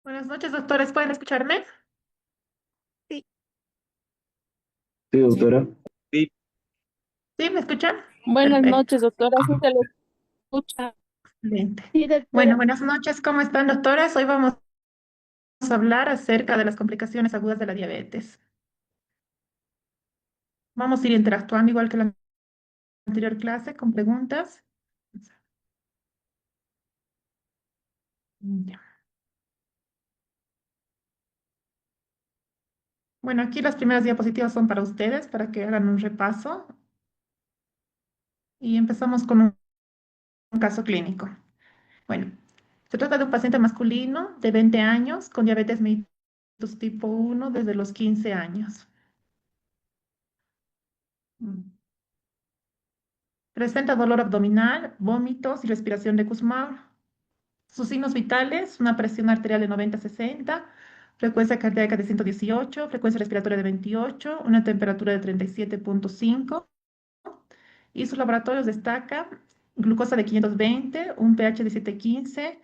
Buenas noches, doctores. ¿Pueden escucharme? Sí. Sí, doctora. Sí, ¿Sí? ¿Me escuchan? Buenas Perfecto. noches, doctora. Sí se lo escucha. Excelente. Sí, Bueno, doctora. buenas noches. ¿Cómo están, doctores? Hoy vamos a hablar acerca de las complicaciones agudas de la diabetes. Vamos a ir interactuando igual que la anterior clase con preguntas. Ya. Bueno, aquí las primeras diapositivas son para ustedes, para que hagan un repaso. Y empezamos con un caso clínico. Bueno, se trata de un paciente masculino de 20 años con diabetes mellitus tipo 1 desde los 15 años. Mm. Presenta dolor abdominal, vómitos y respiración de Kussmaul. Sus signos vitales, una presión arterial de 90-60, frecuencia cardíaca de 118, frecuencia respiratoria de 28, una temperatura de 37,5 y sus laboratorios destaca glucosa de 520, un pH de 7,15,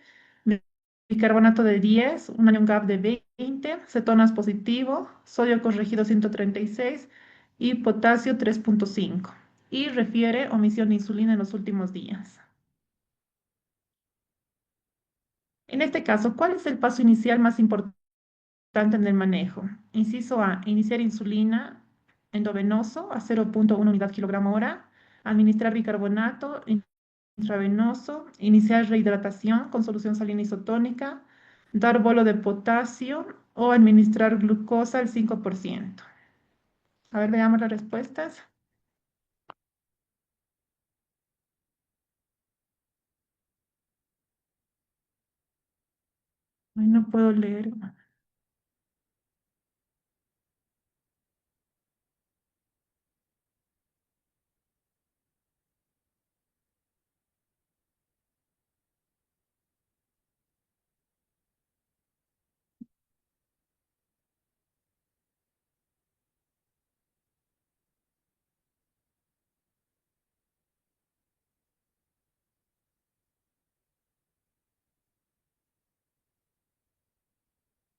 bicarbonato de 10, un ion GAP de 20, cetonas positivo, sodio corregido 136 y potasio 3,5. Y refiere omisión de insulina en los últimos días. En este caso, ¿cuál es el paso inicial más importante en el manejo? Inciso A, iniciar insulina endovenoso a 0,1 unidad kilogramo hora, administrar bicarbonato intravenoso, iniciar rehidratación con solución salina isotónica, dar bolo de potasio o administrar glucosa al 5%. A ver, veamos las respuestas. Ay, no puedo leer.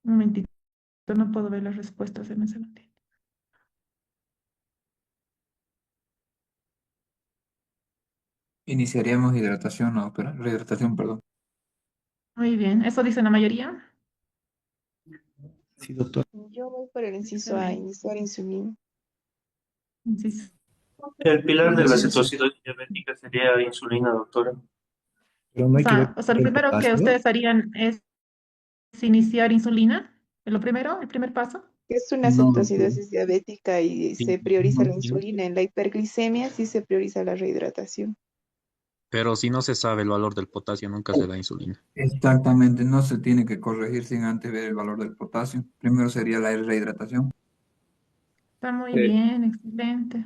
Un momentito, no puedo ver las respuestas en ese momento. Iniciaríamos hidratación, no, doctora. Rehidratación, perdón. Muy bien, eso dice la mayoría. Sí, doctor. Yo voy por el inciso A, Excelente. iniciar insulina. Inciso el pilar de la Sí, sí. cetoacidosis diabética sería insulina, doctora. Pero no hay que ver O sea, lo el primero que potasio. ustedes harían es iniciar insulina. ¿Es lo primero, el primer paso? Es una No, doctora. cetoacidosis diabética y se prioriza No, la insulina. En la hiperglicemia sí se prioriza la rehidratación. Pero si no se sabe el valor del potasio, nunca se da insulina. exactamente, no se tiene que corregir sin antes ver el valor del potasio. Primero sería la rehidratación. Está muy Eh, bien, excelente.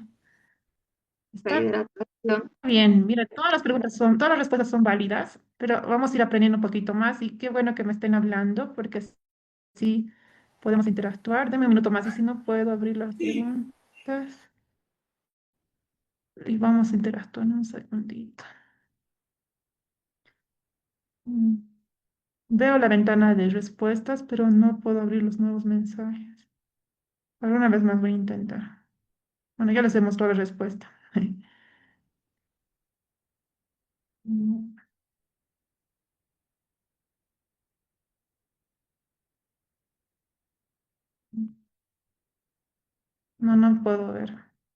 Está Rehidratación. bien. Mira, todas las respuestas son válidas, pero vamos a ir aprendiendo un poquito más y qué bueno que me estén hablando porque sí podemos interactuar. Deme un minuto más y si no puedo abrir las preguntas y vamos a interactuar un segundito. Mm, Veo la ventana de respuestas, pero no puedo abrir los nuevos mensajes. Alguna vez más voy a intentar. Bueno, ya les he mostrado la respuesta. Mm, No, no puedo ver.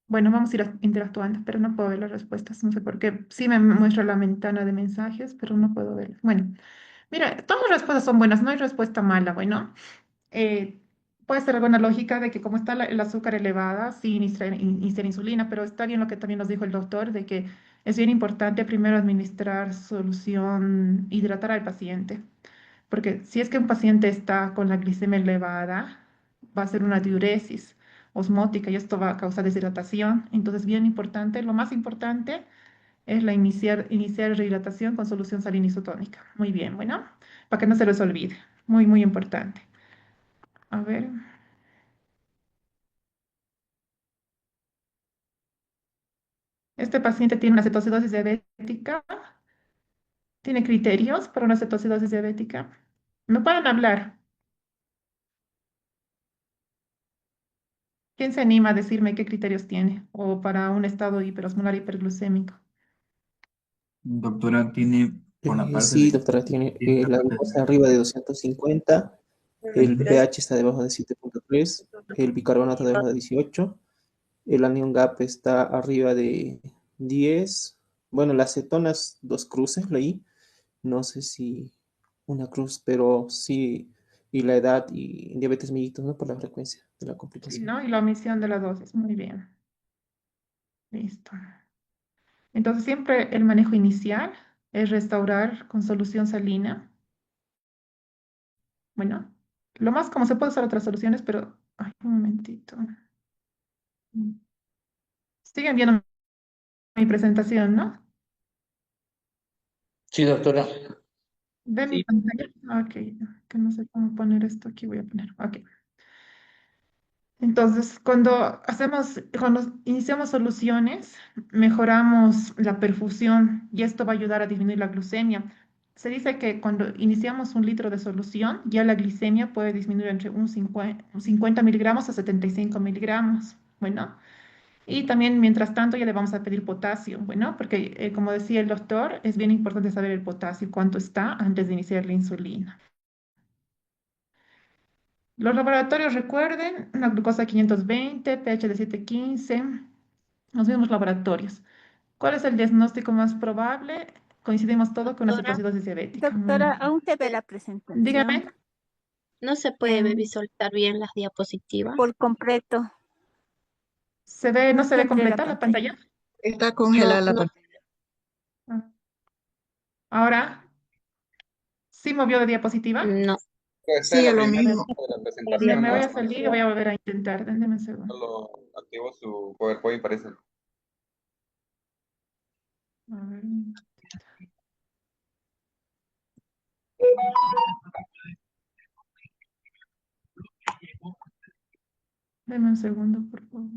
Bueno, vamos a ir interactuando, pero no puedo ver las respuestas. No sé por qué. Sí me muestra la ventana de mensajes, pero no puedo ver. Bueno, mira, todas las respuestas son buenas, no hay respuesta mala. Bueno, eh, puede ser alguna lógica de que como está el azúcar elevada, sí iniciar insulina, pero está bien lo que también nos dijo el doctor, de que es bien importante primero administrar solución, hidratar al paciente. Porque si es que un paciente está con la glicemia elevada, va a ser una diuresis osmótica y esto va a causar deshidratación. Entonces, bien importante, lo más importante es iniciar rehidratación con solución salina isotónica. Muy bien, bueno, para que no se les olvide. Muy, muy importante. A ver, este paciente tiene una cetoacidosis diabética. ¿Tiene criterios para una cetoacidosis diabética? No pueden hablar. ¿Quién se anima a decirme qué criterios tiene? O para un estado hiperosmolar hiperglucémico. Doctora, tiene por la parte Sí, de... doctora, tiene tiene la la parte glucosa de- arriba de 250, el pH está debajo de 7.3, el bicarbonato debajo de 18, el anion gap está arriba de 10. Bueno, las cetonas, dos cruces, leí, no sé si una cruz, pero sí, y la edad y diabetes mellitus, ¿no? Por la frecuencia de la Sí, complicación. ¿no? Y la omisión de la dosis. Muy bien. Listo. Entonces, siempre el manejo inicial es restaurar con solución salina. Bueno, lo más como se puede usar otras soluciones, pero... Ay, un momentito. Siguen viendo mi presentación, ¿no? Sí, doctora. ¿Ven mi Sí. pantalla? Ok, que no sé cómo poner esto aquí, voy a poner. Ok. Entonces, cuando iniciamos soluciones, mejoramos la perfusión y esto va a ayudar a disminuir la glucemia. Se dice que cuando iniciamos un litro de solución, ya la glicemia puede disminuir entre un 50 miligramos a 75 miligramos. Bueno, y también mientras tanto ya le vamos a pedir potasio. Bueno, porque como decía el doctor, es bien importante saber el potasio, cuánto está antes de iniciar la insulina. Los laboratorios, recuerden, la glucosa 520, pH de 715, los mismos laboratorios. ¿Cuál es el diagnóstico más probable? Coincidimos todo con una Doctora, cetoacidosis diabética. Muy doctora, bien. aún se ve la presentación Dígame, no se puede visualizar bien las diapositivas. Por completo. no No se se ve amplía la completa la pantalla. pantalla? Está No, congelada la no. pantalla. Ah, ahora, ¿sí movió de diapositiva? No. Sigue lo A ver, mismo. ya me voy a salir y voy a volver a intentar. Denme un segundo. A ver, denme un segundo, por favor.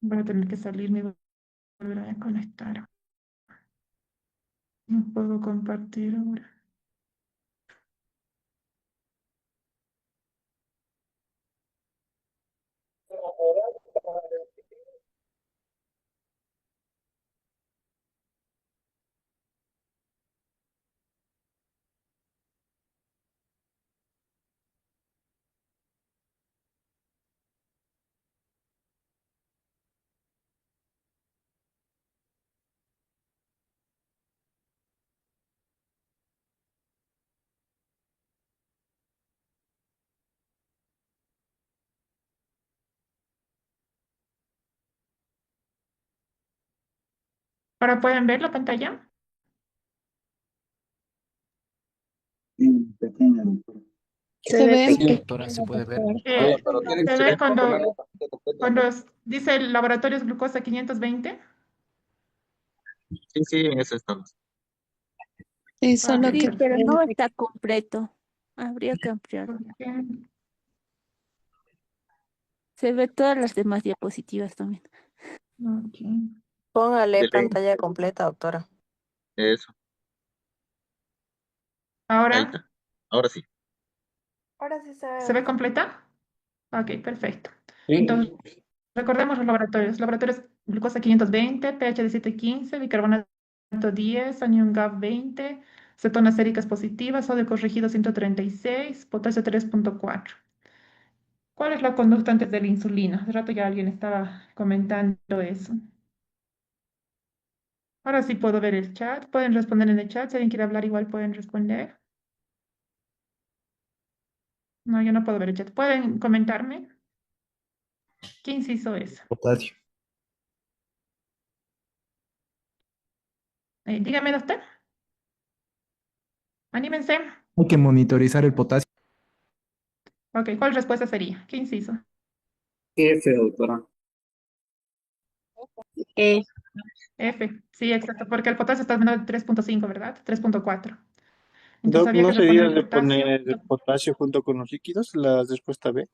Voy a tener que salirme y volver a conectar. No puedo compartir ahora. ¿Ahora pueden ver la pantalla? Se ve Sí, pequeño, doctora, se puede ver. Eh, se ve Sí. cuando dice el laboratorio es glucosa 520. Sí, sí, en eso estamos. sí, Ok, solo que Sí, pero no perfecto. está completo. Habría que ampliarlo. Ok. Se ve todas las demás diapositivas también. Ok. Póngale Dele, pantalla completa, doctora. eso. Ahí Ahora, está. Ahora sí. Ahora sí se ve, ¿se ve doctora. completa? Ok, perfecto. Entonces, Sí. recordemos los laboratorios. Laboratorios glucosa 520, pH de 715, bicarbonato 10, anión GAP 20, cetonas séricas positivas, sodio corregido 136, potasio 3.4. ¿Cuál es la conducta antes de la insulina? Hace rato ya alguien estaba comentando eso. Ahora sí puedo ver el chat. Pueden responder en el chat. Si alguien quiere hablar, igual pueden responder. No, yo no puedo ver el chat. ¿Pueden comentarme? ¿Quién hizo eso? Potasio. Dígame, doctor. Anímense. Hay que monitorizar el potasio. Ok, ¿cuál respuesta sería? ¿Qué inciso? F, doctora. Eh, F. Sí, exacto, porque el potasio está menor de 3,5, ¿verdad? 3,4. Entonces Doc, había ¿no que reponer sería el de potasio. poner el potasio junto con los líquidos? La respuesta B.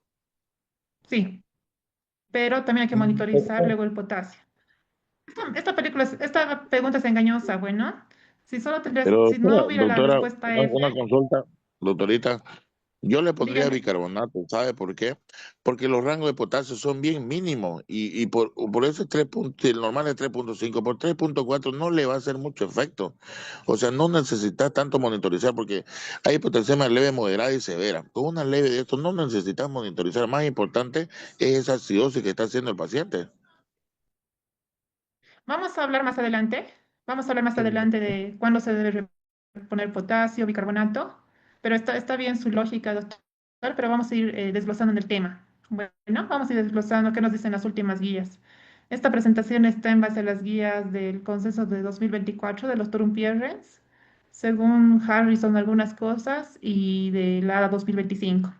Sí, pero también hay que monitorizar luego el potasio. Esta película, esta pregunta es engañosa, bueno. Si solo tendrías, Pero, si no hubiera la doctora, respuesta F, una consulta, doctorita. Yo le pondría dígame. bicarbonato, ¿sabe por qué? Porque los rangos de potasio son bien mínimos y por ese 3 puntos, el normal es 3,5, por 3,4 no le va a hacer mucho efecto. O sea, no necesitas tanto monitorizar porque hay hipotensión leve, moderada y severa. Con una leve de esto no necesitas monitorizar. Más importante es esa acidosis que está haciendo el paciente. Vamos a hablar más adelante. Vamos a hablar más adelante de cuándo se debe poner potasio, bicarbonato. Pero está bien su lógica, doctor, pero vamos a ir desglosando en el tema. Bueno, vamos a ir desglosando qué nos dicen las últimas guías. Esta presentación está en base a las guías del consenso de 2024 de los Turum-Pierres, según Harrison algunas cosas y de la 2025.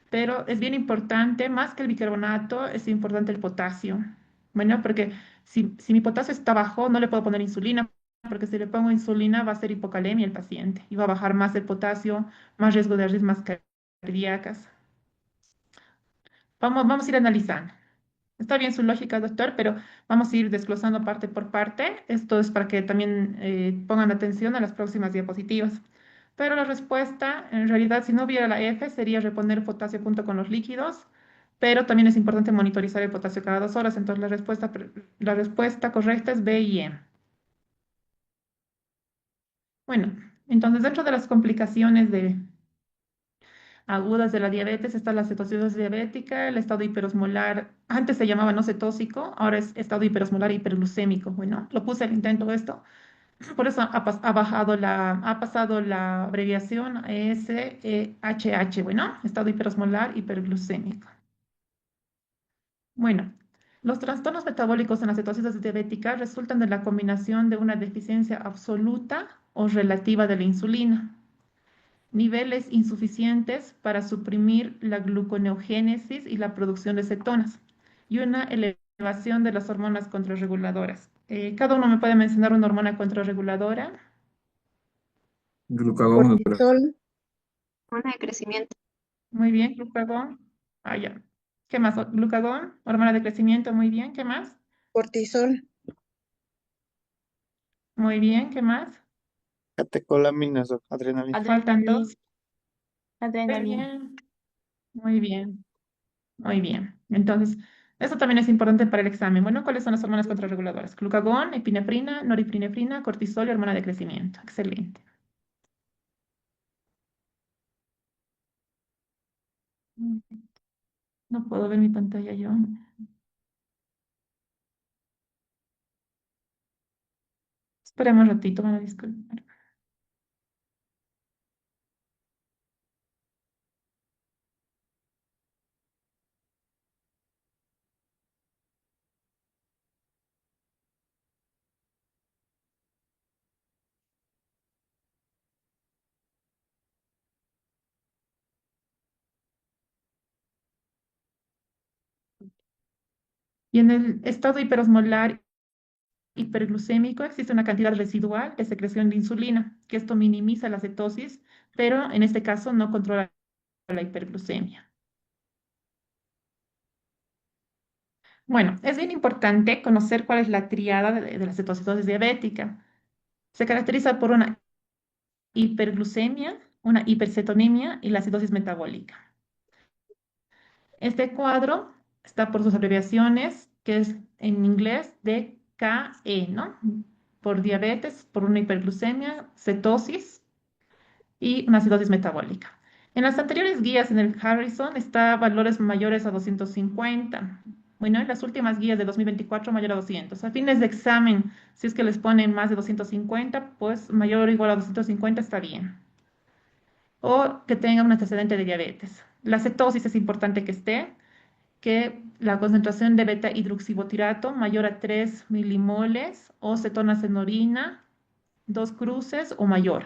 Pero es bien importante, más que el bicarbonato, es importante el potasio. Bueno, porque si mi potasio está bajo, no le puedo poner insulina, porque si le pongo insulina va a ser hipocalemia el paciente y va a bajar más el potasio, más riesgo de arritmias cardíacas. Vamos a ir analizando. Está bien su lógica, doctor, pero vamos a ir desglosando parte por parte. Esto es para que también pongan atención a las próximas diapositivas. Pero la respuesta, en realidad, si no hubiera la F, sería reponer potasio junto con los líquidos, pero también es importante monitorizar el potasio cada 2 horas. Entonces, la respuesta correcta es B y E. Bueno, entonces, dentro de las complicaciones agudas de la diabetes está la cetoacidosis diabética, el estado hiperosmolar, antes se llamaba no cetósico, ahora es estado hiperosmolar hiperglucémico. Bueno, lo puse al intento esto, por eso ha pasado la abreviación SEHH, bueno, estado hiperosmolar hiperglucémico. Bueno, los trastornos metabólicos en la cetoacidosis diabética resultan de la combinación de una deficiencia absoluta o relativa de la insulina, niveles insuficientes para suprimir la gluconeogénesis y la producción de cetonas, y una elevación de las hormonas contrarreguladoras. Cada uno me puede mencionar una hormona contrarreguladora. Glucagón, doctora. cortisol, hormona de crecimiento. Muy bien, glucagón. Ah, ya. ¿Qué más? Glucagón, hormona de crecimiento, muy bien. ¿Qué más? Cortisol. Muy bien, ¿qué más? Catecolaminas, doc, adrenalina. Faltan Adrenalina. dos. Muy Adrenalina. bien, muy bien, muy bien. Entonces, eso también es importante para el examen. Bueno, ¿cuáles son las hormonas contrarreguladoras? Glucagón, epinefrina, noripinefrina, cortisol y hormona de crecimiento. Excelente. Mm, No puedo ver mi pantalla yo. Esperemos un ratito, van a disculpar. Y en el estado hiperosmolar hiperglucémico existe una cantidad residual de secreción de insulina, que esto minimiza la cetosis, pero en este caso no controla la hiperglucemia. Bueno, es bien importante conocer cuál es la triada de la cetoacidosis diabética. Se caracteriza por una hiperglucemia, una hipercetonemia y la acidosis metabólica. Este cuadro está por sus abreviaciones, que es en inglés DKE, ¿no? Por diabetes, por una hiperglucemia, cetosis y una acidosis metabólica. En las anteriores guías en el Harrison está valores mayores a 250. Bueno, en las últimas guías de 2024 mayor a 200. A fines de examen, si es que les ponen más de 250, pues mayor o igual a 250 está bien. O que tenga un antecedente de diabetes. La cetosis es importante que esté, que la concentración de beta hidroxibutirato mayor a 3 milimoles o cetonas en orina 2 cruces o mayor.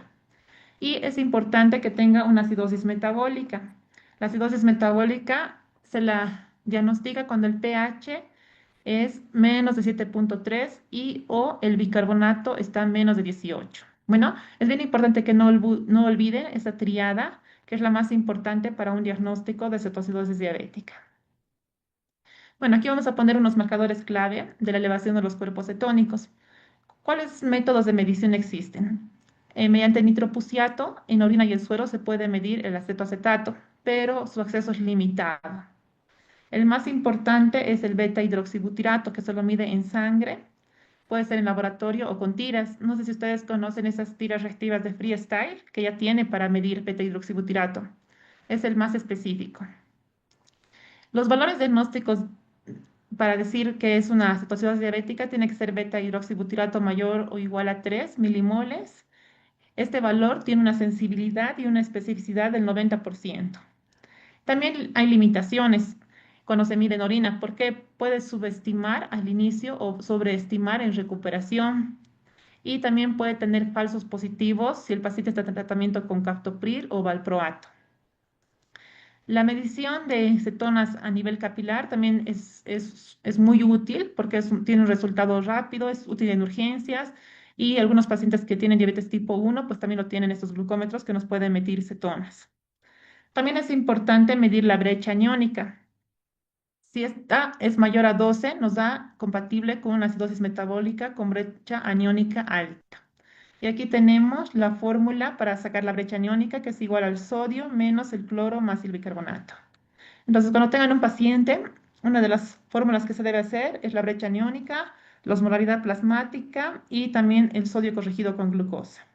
Y es importante que tenga una acidosis metabólica. La acidosis metabólica se la diagnostica cuando el pH es menos de 7,3 y o el bicarbonato está menos de 18. Bueno, es bien importante que no olviden esa triada, que es la más importante para un diagnóstico de cetoacidosis diabética. Bueno, aquí vamos a poner unos marcadores clave de la elevación de los cuerpos cetónicos. ¿Cuáles métodos de medición existen? Mediante nitropuciato, en orina y el suero se puede medir el acetoacetato, pero su acceso es limitado. El más importante es el beta hidroxibutirato, que se lo mide en sangre, puede ser en laboratorio o con tiras. No sé si ustedes conocen esas tiras reactivas de Freestyle, que ya tiene para medir beta hidroxibutirato. Es el más específico. Los valores diagnósticos para decir que es una cetoacidosis diabética tiene que ser beta hidroxibutirato mayor o igual a 3 milimoles. Este valor tiene una sensibilidad y una especificidad del 90%. También hay limitaciones cuando se mide en orina, porque puede subestimar al inicio o sobreestimar en recuperación. Y también puede tener falsos positivos si el paciente está en tratamiento con captopril o valproato. La medición de cetonas a nivel capilar también es muy útil porque tiene un resultado rápido, es útil en urgencias y algunos pacientes que tienen diabetes tipo 1 pues también lo tienen estos glucómetros que nos pueden medir cetonas. También es importante medir la brecha aniónica. Si esta es mayor a 12, nos da compatible con una acidosis metabólica con brecha aniónica alta. Y aquí tenemos la fórmula para sacar la brecha aniónica, que es igual al sodio menos el cloro más el bicarbonato. Entonces, cuando tengan un paciente, una de las fórmulas que se debe hacer es la brecha aniónica, la osmolaridad plasmática y también el sodio corregido con glucosa.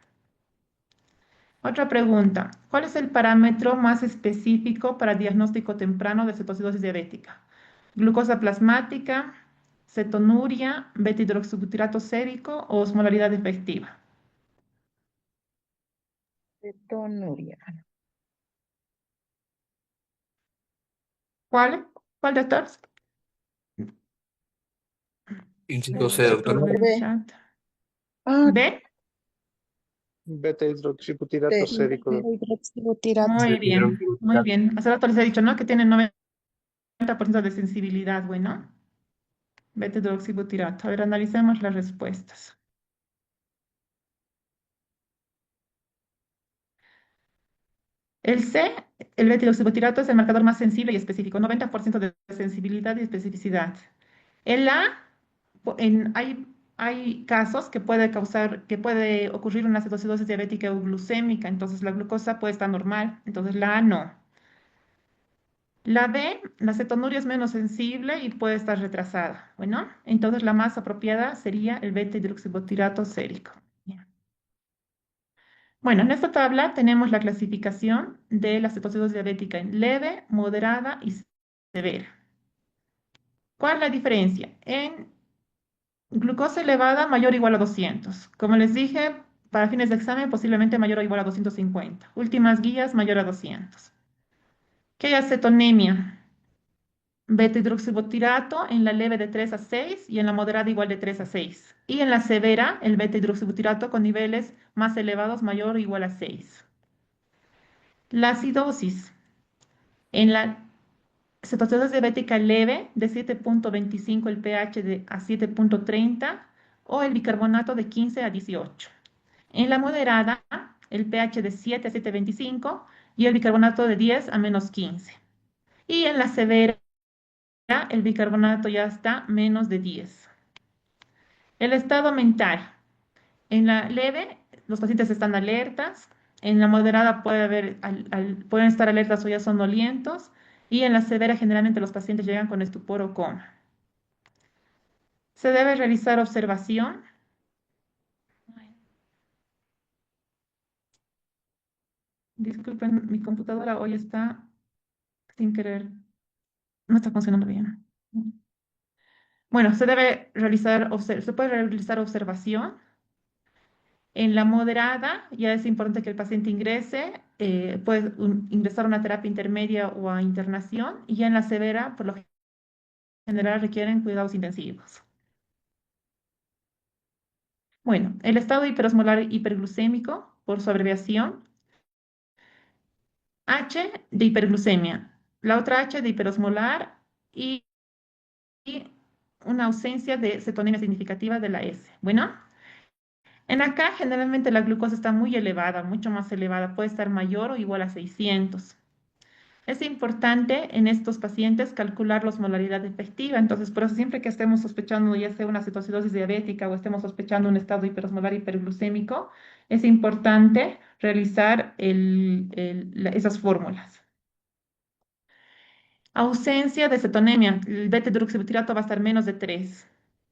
Otra pregunta, ¿cuál es el parámetro más específico para diagnóstico temprano de cetoacidosis diabética? Glucosa plasmática, cetonuria, beta-hidroxibutirato sérico o osmolaridad efectiva. Cetonuria. ¿Cuál? ¿Cuál, doctor? Inciso C, doctora. Por el B. chat. Ah, ¿B? Beta hidroxibutirato sérico. Hidroxibutirato. Muy bien, muy bien. Hace rato les he dicho, ¿no? Que tienen 90% de sensibilidad, bueno. Beta-hidroxibutirato. A ver, analicemos las respuestas. El C, el beta-hidroxibutirato es el marcador más sensible y específico, 90% de sensibilidad y especificidad. El A, hay casos que puede causar, que puede ocurrir una cetoacidosis diabética o glucémica, entonces la glucosa puede estar normal, entonces la A no. La B, la cetonuria es menos sensible y puede estar retrasada. Bueno, entonces la más apropiada sería el beta-hidroxibutirato sérico. Bien. Bueno, en esta tabla tenemos la clasificación de la cetoacidosis diabética en leve, moderada y severa. ¿Cuál es la diferencia? En glucosa elevada mayor o igual a 200. Como les dije, para fines de examen posiblemente mayor o igual a 250. Últimas guías mayor a 200. ¿Qué hay acetonemia? Beta-hidroxibutirato en la leve de 3 a 6 y en la moderada igual de 3 a 6. Y en la severa, el beta-hidroxibutirato con niveles más elevados mayor o igual a 6. La acidosis en la cetoacidosis diabética leve de 7,25 el pH a 7,30 o el bicarbonato de 15 a 18. En la moderada, el pH de 7 a 7,25 y el bicarbonato de 10 a menos 15. Y en la severa, el bicarbonato ya está menos de 10. El estado mental. En la leve, los pacientes están alertas. En la moderada pueden estar alertas o ya somnolientos. Y en la severa, generalmente los pacientes llegan con estupor o coma. Se debe realizar observación. Disculpen, mi computadora hoy está sin querer, no está funcionando bien. Bueno, se puede realizar observación. En la moderada, ya es importante que el paciente ingrese, puede ingresar a una terapia intermedia o a internación, y ya en la severa, por lo general, requieren cuidados intensivos. Bueno, el estado hiperosmolar hiperglucémico, por su abreviación, H de hiperglucemia, la otra H de hiperosmolar y una ausencia de cetonemia significativa de la S. Bueno, en acá generalmente la glucosa está muy elevada, mucho más elevada, puede estar mayor o igual a 600. Es importante en estos pacientes calcular la osmolaridad efectiva, entonces por eso siempre que estemos sospechando ya sea una cetoacidosis diabética o estemos sospechando un estado hiperosmolar hiperglucémico, es importante realizar esas fórmulas. Ausencia de cetonemia, el beta-hidroxibutirato va a estar menos de 3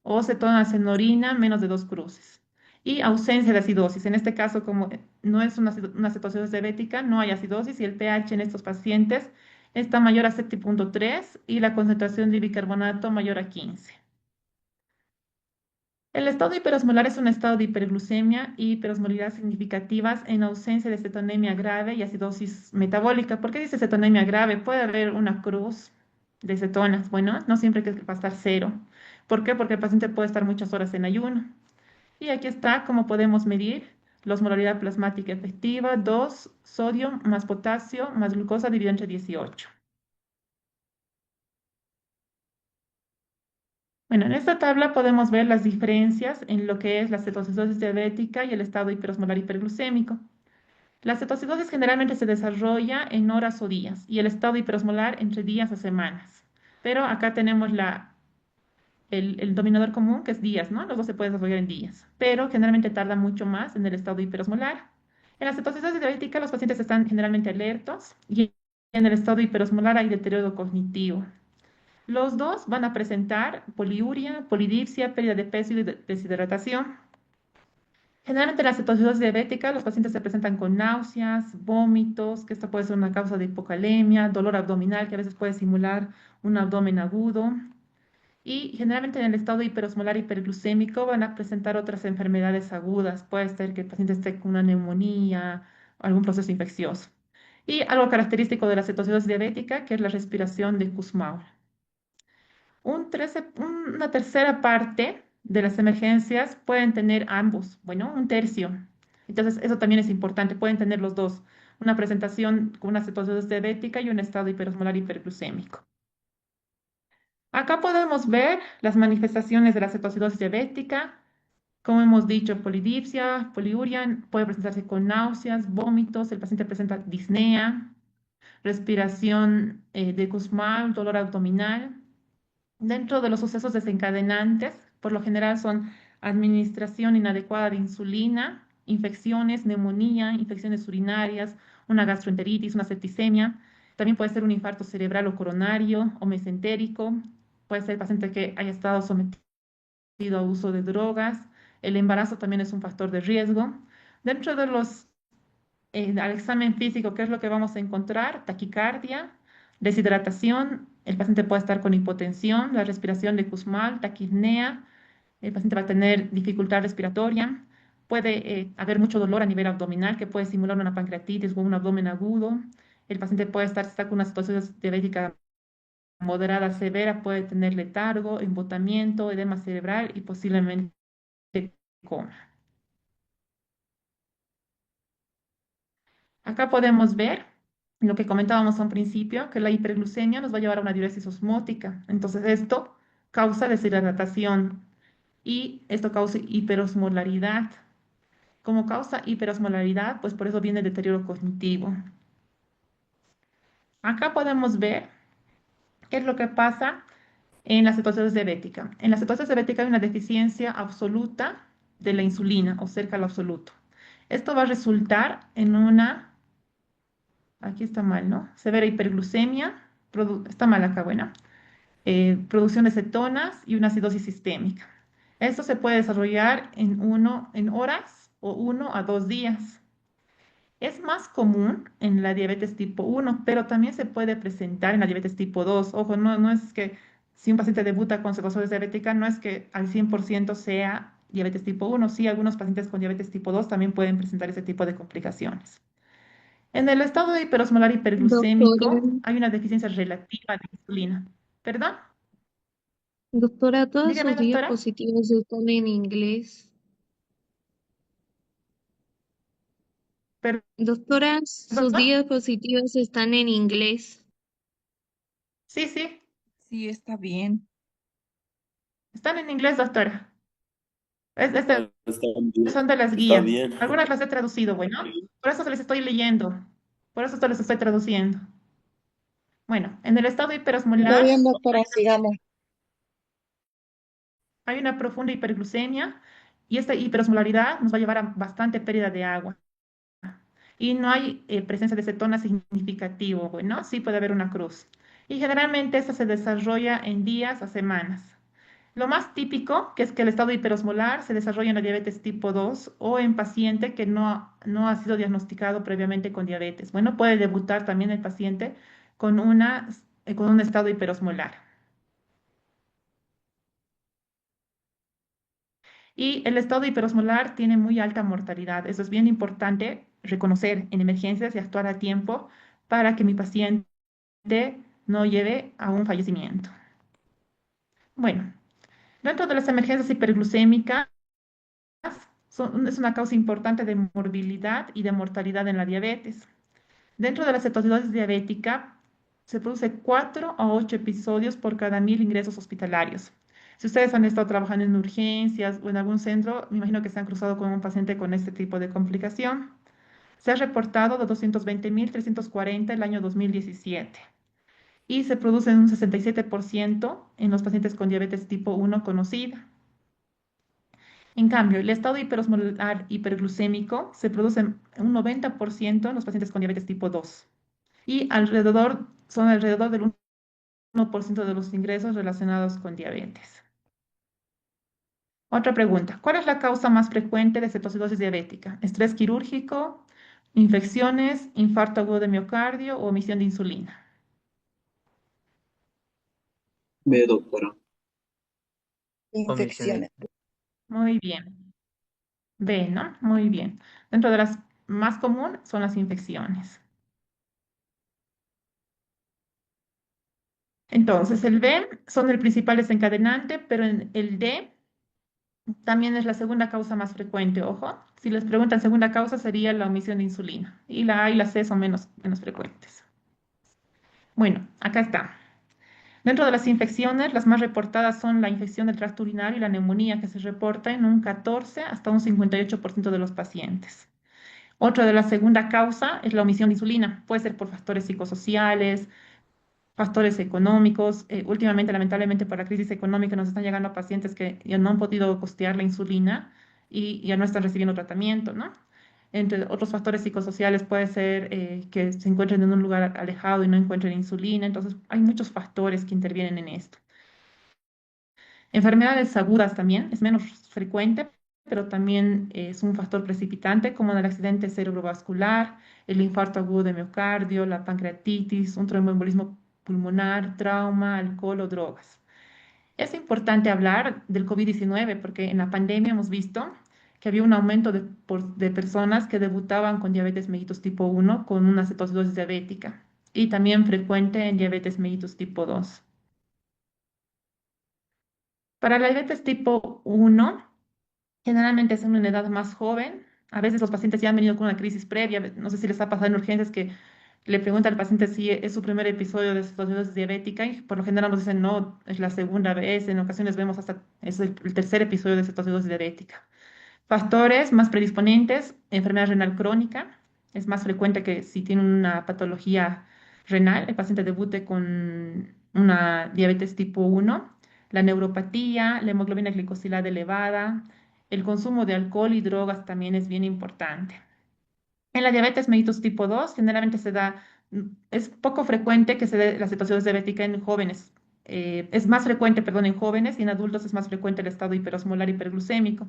o cetonas en orina menos de 2 cruces. Y ausencia de acidosis, en este caso como no es una cetoacidosis diabética, no hay acidosis y el pH en estos pacientes está mayor a 7,3 y la concentración de bicarbonato mayor a 15. El estado hiperosmolar es un estado de hiperglucemia y hiperosmolaridad significativas en ausencia de cetonemia grave y acidosis metabólica. ¿Por qué dice cetonemia grave? Puede haber una cruz de cetonas. Bueno, no siempre hay que pasar cero. ¿Por qué? Porque el paciente puede estar muchas horas en ayuno. Y aquí está cómo podemos medir la osmolaridad plasmática efectiva, 2 sodio más potasio más glucosa dividido entre 18. Bueno, en esta tabla podemos ver las diferencias en lo que es la cetoacidosis diabética y el estado hiperosmolar hiperglucémico. La cetoacidosis generalmente se desarrolla en horas o días y el estado hiperosmolar entre días a semanas. Pero acá tenemos el dominador común, que es días, ¿no? Los dos se pueden desarrollar en días, pero generalmente tarda mucho más en el estado hiperosmolar. En la cetoacidosis diabética los pacientes están generalmente alertos y en el estado hiperosmolar hay deterioro cognitivo. Los dos van a presentar poliuria, polidipsia, pérdida de peso y deshidratación. Generalmente en la cetoacidosis diabética los pacientes se presentan con náuseas, vómitos, que esto puede ser una causa de hipocalemia, dolor abdominal que a veces puede simular un abdomen agudo. Y generalmente en el estado hiperosmolar hiperglucémico van a presentar otras enfermedades agudas. Puede ser que el paciente esté con una neumonía o algún proceso infeccioso. Y algo característico de la cetoacidosis diabética, que es la respiración de Kussmaul. Una tercera parte de las emergencias pueden tener ambos, bueno, un tercio. Entonces, eso también es importante, pueden tener los dos, una presentación con una cetoacidosis diabética y un estado hiperosmolar hiperglucémico. Acá podemos ver las manifestaciones de la cetoacidosis diabética. Como hemos dicho, polidipsia, poliuria, puede presentarse con náuseas, vómitos, el paciente presenta disnea, respiración de Kussmaul, dolor abdominal. Dentro de los sucesos desencadenantes, por lo general son administración inadecuada de insulina, infecciones, neumonía, infecciones urinarias, una gastroenteritis, una septicemia. También puede ser un infarto cerebral o coronario o mesentérico. Puede ser paciente que haya estado sometido a uso de drogas. El embarazo también es un factor de riesgo. Dentro de los al examen físico, ¿qué es lo que vamos a encontrar? Taquicardia, deshidratación, el paciente puede estar con hipotensión, la respiración de Kussmaul, taquipnea, el paciente va a tener dificultad respiratoria, puede haber mucho dolor a nivel abdominal que puede simular una pancreatitis o un abdomen agudo, el paciente puede estar con una situación diabética moderada severa, puede tener letargo, embotamiento, edema cerebral y posiblemente coma. Acá podemos ver lo que comentábamos a un principio, que la hiperglucemia nos va a llevar a una diuresis osmótica. Entonces, esto causa deshidratación y esto causa hiperosmolaridad. Como causa hiperosmolaridad, pues por eso viene el deterioro cognitivo. Acá podemos ver qué es lo que pasa en la cetosis diabética. En la cetosis diabética hay una deficiencia absoluta de la insulina o cerca al absoluto. Esto va a resultar en una aquí está mal, ¿no? Severa hiperglucemia, está mal acá, bueno. Producción de cetonas y una acidosis sistémica. Esto se puede desarrollar en horas o 1 a 2 días. Es más común en la diabetes tipo 1, pero también se puede presentar en la diabetes tipo 2. Ojo, no es que si un paciente debuta con cirrosis diabética, no es que al 100% sea diabetes tipo 1. Sí, algunos pacientes con diabetes tipo 2 también pueden presentar ese tipo de complicaciones. En el estado de hiperosmolar Doctora, hiperglucémico hay una deficiencia relativa de insulina. ¿Perdón? doctora, todas Dígame, sus doctora. diapositivas están en inglés. Doctora, sus ¿Perdón? diapositivas están en inglés. Sí, sí, Sí, está bien. están en inglés, doctora. Ah, está bien, Son de las está guías. bien. Algunas las he traducido, bueno, por eso se les estoy leyendo, por eso se les estoy traduciendo. Bueno, en el estado Está hiperosmolar bien, doctora, sigamos. hay una profunda hiperglucemia y esta hiperosmolaridad nos va a llevar a bastante pérdida de agua. Y no hay presencia de cetona significativo, bueno, sí puede haber una cruz. Y generalmente esta se desarrolla en días a semanas. Lo más típico, que es que el estado hiperosmolar se desarrolla en la diabetes tipo 2 o en paciente que no ha sido diagnosticado previamente con diabetes. Bueno, puede debutar también el paciente con, con un estado hiperosmolar. Y el estado hiperosmolar tiene muy alta mortalidad. Eso es bien importante reconocer en emergencias y actuar a tiempo para que mi paciente no lleve a un fallecimiento. Bueno, dentro de las emergencias hiperglucémicas, es una causa importante de morbilidad y de mortalidad en la diabetes. Dentro de la cetoacidosis diabética, se produce 4 a 8 episodios por cada 1000 ingresos hospitalarios. Si ustedes han estado trabajando en urgencias o en algún centro, me imagino que se han cruzado con un paciente con este tipo de complicación. Se ha reportado de 220.340 el año 2017 y se produce en un 67% en los pacientes con diabetes tipo 1 conocida. En cambio, el estado hiperosmolar hiperglucémico se produce en un 90% en los pacientes con diabetes tipo 2 y son alrededor del 1% de los ingresos relacionados con diabetes. Otra pregunta, ¿cuál es la causa más frecuente de cetoacidosis diabética? ¿Estrés quirúrgico, infecciones, infarto agudo de miocardio o omisión de insulina? Ve, doctora. Omisión. Infecciones. Muy bien. B, ¿no? Muy bien. Dentro de las más comunes son las infecciones. Entonces, el B son el principal desencadenante, pero en el D también es la segunda causa más frecuente, ojo. Si les preguntan segunda causa sería la omisión de insulina. Y la A y la C son menos frecuentes. Bueno, acá está. Dentro de las infecciones, las más reportadas son la infección del tracto urinario y la neumonía, que se reporta en un 14 hasta un 58% de los pacientes. Otra de la segunda causa es la omisión de insulina. Puede ser por factores psicosociales, factores económicos. Últimamente, lamentablemente, por la crisis económica nos están llegando pacientes que ya no han podido costear la insulina y ya no están recibiendo tratamiento, ¿no? Entre otros factores psicosociales puede ser que se encuentren en un lugar alejado y no encuentren insulina. Entonces, hay muchos factores que intervienen en esto. Enfermedades agudas también es menos frecuente, pero también es un factor precipitante, como en el accidente cerebrovascular, el infarto agudo de miocardio, la pancreatitis, un tromboembolismo pulmonar, trauma, alcohol o drogas. Es importante hablar del COVID-19 porque en la pandemia hemos visto que había un aumento de personas que debutaban con diabetes mellitus tipo 1 con una cetoacidosis diabética y también frecuente en diabetes mellitus tipo 2. Para la diabetes tipo 1, generalmente es en una edad más joven. A veces los pacientes ya han venido con una crisis previa. No sé si les ha pasado en urgencias que le pregunta al paciente si es su primer episodio de cetoacidosis diabética y por lo general nos dicen no, es la segunda vez. En ocasiones vemos hasta es el tercer episodio de cetoacidosis diabética. Factores más predisponentes, enfermedad renal crónica. Es más frecuente que si tiene una patología renal, el paciente debute con una diabetes tipo 1. La neuropatía, la hemoglobina glicosilada elevada, el consumo de alcohol y drogas también es bien importante. En la diabetes mellitus tipo 2 generalmente es poco frecuente que se dé la cetoacidosis diabética en jóvenes. Es más frecuente, perdón, en jóvenes y en adultos es más frecuente el estado hiperosmolar hiperglucémico.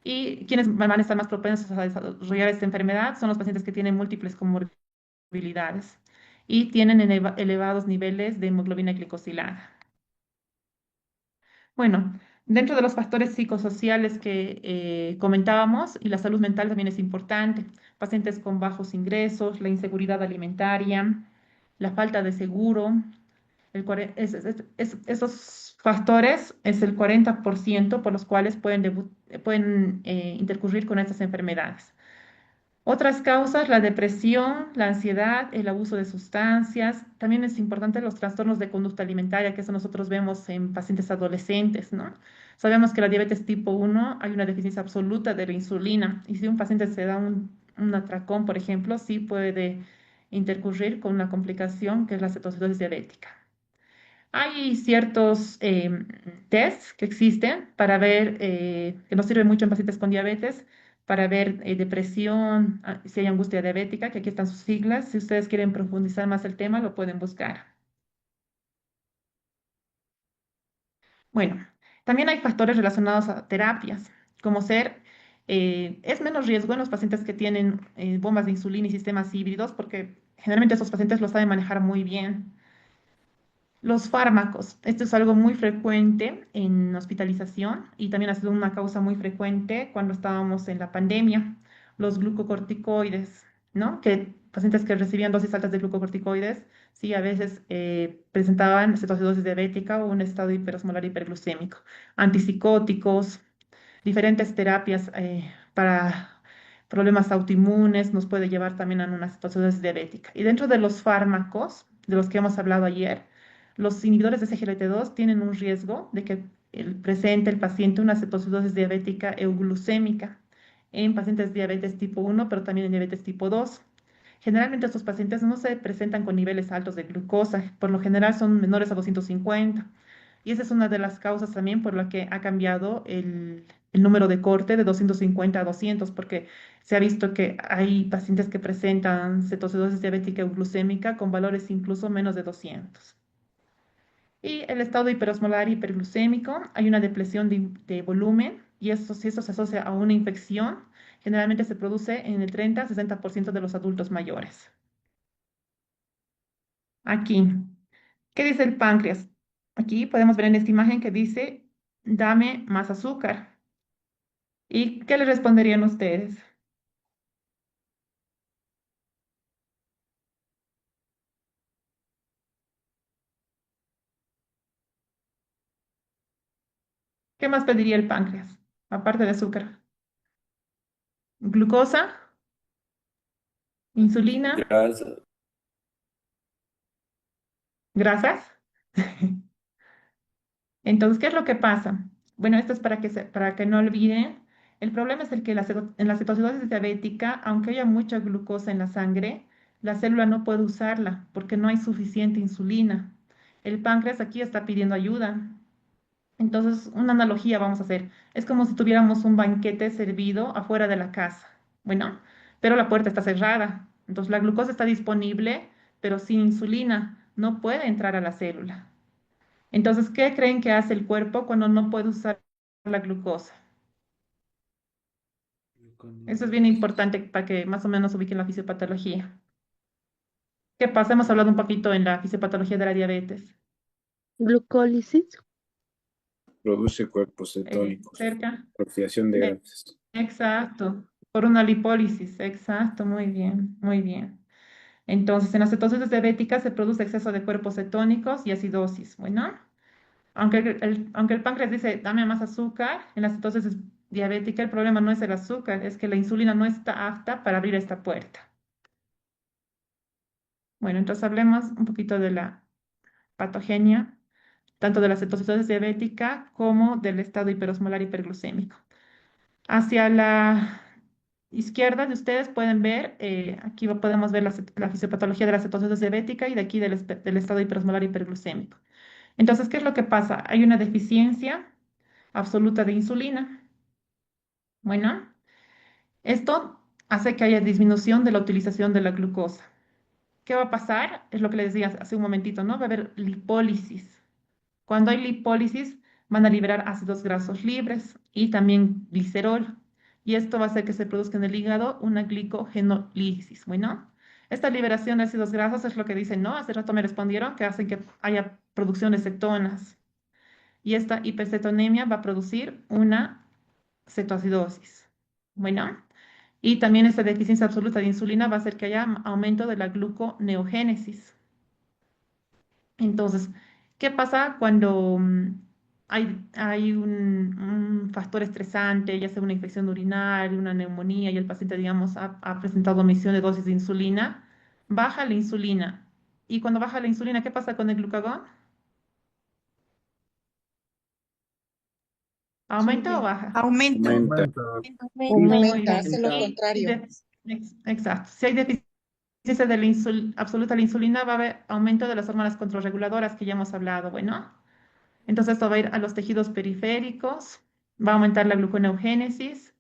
Y quienes van a estar más propensos a desarrollar esta enfermedad son los pacientes que tienen múltiples comorbilidades y tienen elevados niveles de hemoglobina glicosilada. Bueno, dentro de los factores psicosociales que comentábamos, y la salud mental también es importante, pacientes con bajos ingresos, la inseguridad alimentaria, la falta de seguro, esos factores es el 40% por los cuales pueden intercurrir con estas enfermedades. Otras causas, la depresión, la ansiedad, el abuso de sustancias. También es importante los trastornos de conducta alimentaria, que eso nosotros vemos en pacientes adolescentes, ¿no? Sabemos que la diabetes tipo 1 hay una deficiencia absoluta de la insulina y si un paciente se da un atracón, por ejemplo, sí puede intercurrir con una complicación que es la cetoacidosis diabética. Hay ciertos tests que existen para ver, que nos sirven mucho en pacientes con diabetes, para ver depresión, si hay angustia diabética, que aquí están sus siglas. Si ustedes quieren profundizar más el tema, lo pueden buscar. Bueno, también hay factores relacionados a terapias, como ser, es menos riesgo en los pacientes que tienen bombas de insulina y sistemas híbridos, porque generalmente esos pacientes lo saben manejar muy bien. Los fármacos, esto es algo muy frecuente en hospitalización y también ha sido una causa muy frecuente cuando estábamos en la pandemia. Los glucocorticoides, ¿no? Que pacientes que recibían dosis altas de glucocorticoides, sí, a veces presentaban cetoacidosis diabética o un estado hiperosmolar hiperglucémico. Antipsicóticos, diferentes terapias para problemas autoinmunes nos puede llevar también a una cetoacidosis diabética. Y dentro de los fármacos, de los que hemos hablado ayer, los inhibidores de SGLT2 tienen un riesgo de que presente el paciente una cetoacidosis diabética euglucémica en pacientes de diabetes tipo 1, pero también en diabetes tipo 2. Generalmente estos pacientes no se presentan con niveles altos de glucosa, por lo general son menores a 250. Y esa es una de las causas también por la que ha cambiado el número de corte de 250 a 200, porque se ha visto que hay pacientes que presentan cetoacidosis diabética euglucémica con valores incluso menos de 200. Y el estado hiperosmolar hiperglucémico, hay una depresión de volumen y eso, si eso se asocia a una infección, generalmente se produce en el 30-60% de los adultos mayores. Aquí, ¿qué dice el páncreas? Aquí podemos ver en esta imagen que dice, dame más azúcar. ¿Y qué le responderían ustedes? ¿Qué más pediría el páncreas? Aparte de azúcar. Glucosa, insulina, Grasa. grasas. Entonces, ¿qué es lo que pasa? Bueno, esto es para que no olviden. El problema es el que en la cetoacidosis diabética, aunque haya mucha glucosa en la sangre, la célula no puede usarla porque no hay suficiente insulina. El páncreas aquí está pidiendo ayuda. Entonces, una analogía vamos a hacer. Es como si tuviéramos un banquete servido afuera de la casa. Bueno, pero la puerta está cerrada. Entonces, la glucosa está disponible, pero sin insulina. No puede entrar a la célula. Entonces, ¿qué creen que hace el cuerpo cuando no puede usar la glucosa? Eso es bien importante para que más o menos ubiquen la fisiopatología. ¿Qué pasa? Hemos hablado un poquito en la fisiopatología de la diabetes. Glucólisis. Produce cuerpos cetónicos. Cerca. Oxidación de grasas. Exacto. Por una lipólisis. Exacto. Muy bien. Muy bien. Entonces, en las cetosis diabéticas se produce exceso de cuerpos cetónicos y acidosis. Bueno. Aunque el páncreas dice, dame más azúcar, en la cetosis diabética el problema no es el azúcar, es que la insulina no está apta para abrir esta puerta. Bueno, entonces hablemos un poquito de la patogenia, tanto de la cetosis diabética como del estado hiperosmolar hiperglucémico. Hacia la izquierda de ustedes pueden ver, aquí podemos ver la fisiopatología de la cetosis diabética y de aquí del estado hiperosmolar hiperglucémico. Entonces, ¿qué es lo que pasa? Hay una deficiencia absoluta de insulina. Bueno, esto hace que haya disminución de la utilización de la glucosa. ¿Qué va a pasar? Es lo que les decía hace un momentito, ¿no? Va a haber lipólisis. Cuando hay lipólisis, van a liberar ácidos grasos libres y también glicerol. Y esto va a hacer que se produzca en el hígado una glicogenolísis. Bueno, esta liberación de ácidos grasos es lo que dicen, ¿no? Hace rato me respondieron que hacen que haya producción de cetonas. Y esta hipercetonemia va a producir una cetoacidosis. Bueno, y también esta deficiencia absoluta de insulina va a hacer que haya aumento de la gluconeogénesis. Entonces, ¿qué pasa cuando hay un factor estresante, ya sea una infección urinaria, una neumonía, y el paciente, digamos, ha presentado omisión de dosis de insulina, baja la insulina. Y cuando baja la insulina, ¿qué pasa con el glucagón? ¿Aumenta o Sube. baja? Aumenta. Aumenta. Muy Aumenta, bien. hace lo Y contrario. exacto. Si hay deficiencia de la absoluta de la insulina, va a haber aumento de las hormonas contrarreguladoras que ya hemos hablado. Bueno, entonces esto va a ir a los tejidos periféricos, va a aumentar la gluconeogénesis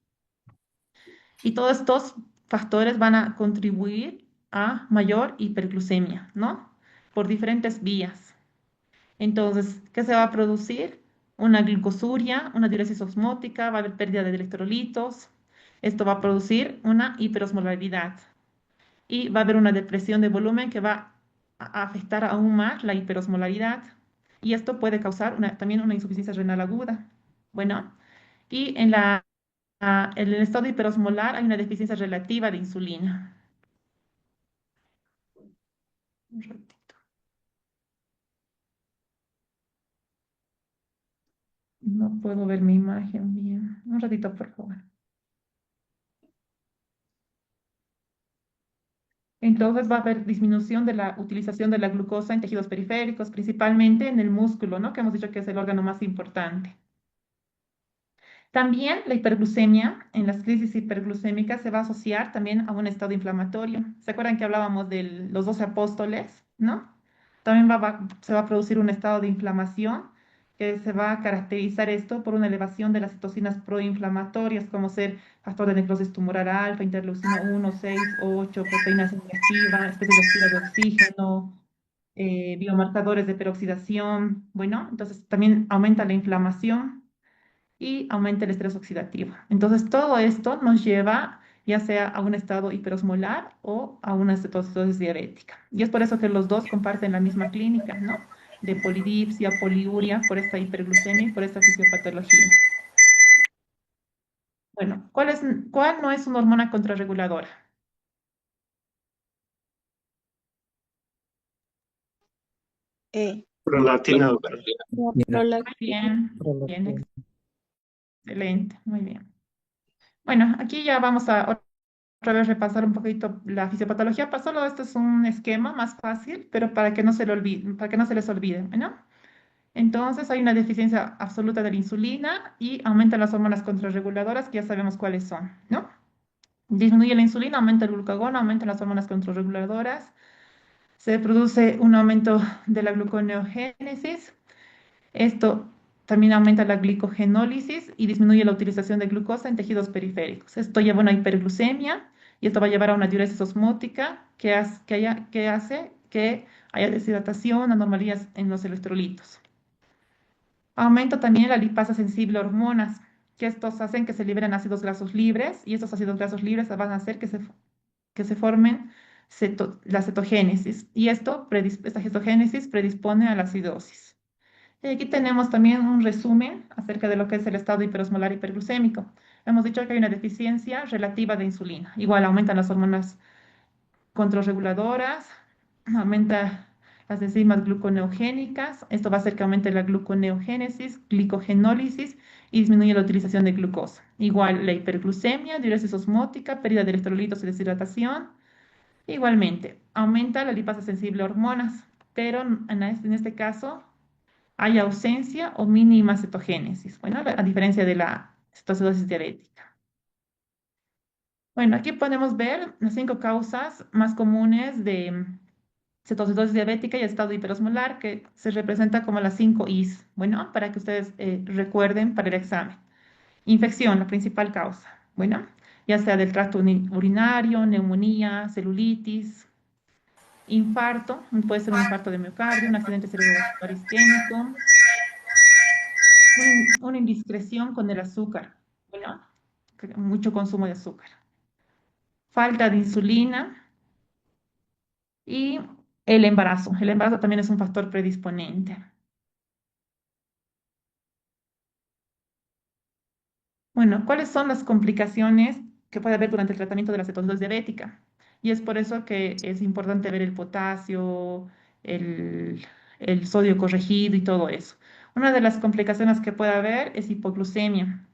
y todos estos factores van a contribuir a mayor hiperglucemia, ¿no? Por diferentes vías. Entonces, ¿qué se va a producir? Una glucosuria, una diuresis osmótica, va a haber pérdida de electrolitos. Esto va a producir una hiperosmolaridad y va a haber una depresión de volumen que va a afectar aún más la hiperosmolaridad. Y esto puede causar también una insuficiencia renal aguda. Bueno, y en el estado hiperosmolar hay una deficiencia relativa de insulina. Un ratito. No puedo ver mi imagen bien. Un ratito, por favor. Entonces va a haber disminución de la utilización de la glucosa en tejidos periféricos, principalmente en el músculo, ¿no? Que hemos dicho que es el órgano más importante. También la hiperglucemia, en las crisis hiperglucémicas se va a asociar también a un estado inflamatorio. ¿Se acuerdan que hablábamos de los 12 apóstoles, no? También se va a producir un estado de inflamación que se va a caracterizar esto por una elevación de las citocinas proinflamatorias, como ser factor de necrosis tumoral alfa, interleucina 1, 6, 8, proteína C reactiva, especies de oxida de oxígeno, biomarcadores de peroxidación. Bueno, entonces también aumenta la inflamación y aumenta el estrés oxidativo. Entonces, todo esto nos lleva ya sea a un estado hiperosmolar o a una cetosis diabética. Y es por eso que los dos comparten la misma clínica, ¿no? De polidipsia, poliuria, por esta hiperglucemia y por esta fisiopatología. Bueno, ¿cuál no es una hormona contrarreguladora? Prolactina, doctora. Bien, bien, excelente, muy bien. Bueno, aquí ya vamos a otra vez repasar un poquito la fisiopatología. Solo esto es un esquema más fácil, pero para que no se le olvide, para que no se les olvide, ¿no? Entonces hay una deficiencia absoluta de la insulina y aumentan las hormonas contrarreguladoras, que ya sabemos cuáles son, ¿no? Disminuye la insulina, aumenta el glucagón, aumentan las hormonas contrarreguladoras, se produce un aumento de la gluconeogénesis. Esto también aumenta la glicogenólisis y disminuye la utilización de glucosa en tejidos periféricos. Esto lleva a una hiperglucemia y esto va a llevar a una diuresis osmótica que hace que haya deshidratación, anormalías en los electrolitos. Aumenta también la lipasa sensible a hormonas, que estos hacen que se liberen ácidos grasos libres y estos ácidos grasos libres van a hacer que se formen la cetogénesis y esta cetogénesis predispone a la acidosis. Y aquí tenemos también un resumen acerca de lo que es el estado hiperosmolar hiperglucémico. Hemos dicho que hay una deficiencia relativa de insulina. Igual aumentan las hormonas contrarreguladoras, aumenta las enzimas gluconeogénicas. Esto va a hacer que aumente la gluconeogénesis, glicogenólisis y disminuye la utilización de glucosa. Igual la hiperglucemia, diuresis osmótica, pérdida de electrolitos y deshidratación. Igualmente, aumenta la lipasa sensible a hormonas, pero en este caso hay ausencia o mínima cetogénesis, bueno, a diferencia de la cetoacidosis diabética. Bueno, aquí podemos ver las 5 causas más comunes de cetoacidosis diabética y estado hiperosmolar, que se representa como las 5 Is, bueno, para que ustedes recuerden para el examen. Infección, la principal causa, bueno, ya sea del tracto urinario, neumonía, celulitis, infarto, puede ser un infarto de miocardio, un accidente cerebrovascular isquémico, una indiscreción con el azúcar, bueno, mucho consumo de azúcar, falta de insulina y el embarazo. El embarazo también es un factor predisponente. Bueno, ¿cuáles son las complicaciones que puede haber durante el tratamiento de la cetosis diabética? Y es por eso que es importante ver el potasio, el, el sodio corregido y todo eso. Una de las complicaciones que puede haber es hipoglucemia.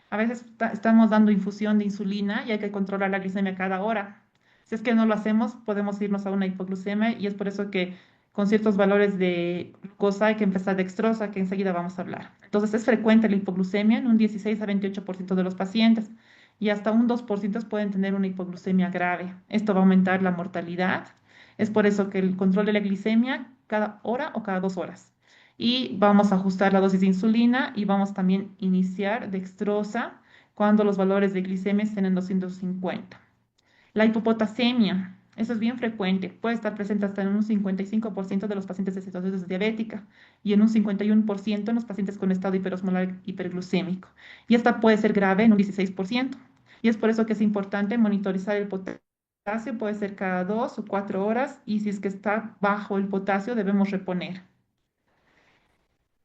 A veces estamos dando infusión de insulina y hay que controlar la glicemia cada hora. Si es que no lo hacemos, podemos irnos a una hipoglucemia y es por eso que con ciertos valores de glucosa hay que empezar dextrosa, que enseguida vamos a hablar. Entonces es frecuente la hipoglucemia en un 16 a 28% de los pacientes y hasta un 2% pueden tener una hipoglucemia grave. Esto va a aumentar la mortalidad. Es por eso que el control de la glicemia cada hora o cada 2 horas y vamos a ajustar la dosis de insulina y vamos también a iniciar dextrosa cuando los valores de glicemia estén en 250. La hipopotasemia, eso es bien frecuente, puede estar presente hasta en un 55% de los pacientes de cetosis diabética y en un 51% en los pacientes con estado hiperosmolar hiperglucémico. Y esta puede ser grave en un 16%. Y es por eso que es importante monitorizar el potasio, puede ser cada 2 o 4 horas, y si es que está bajo el potasio debemos reponer.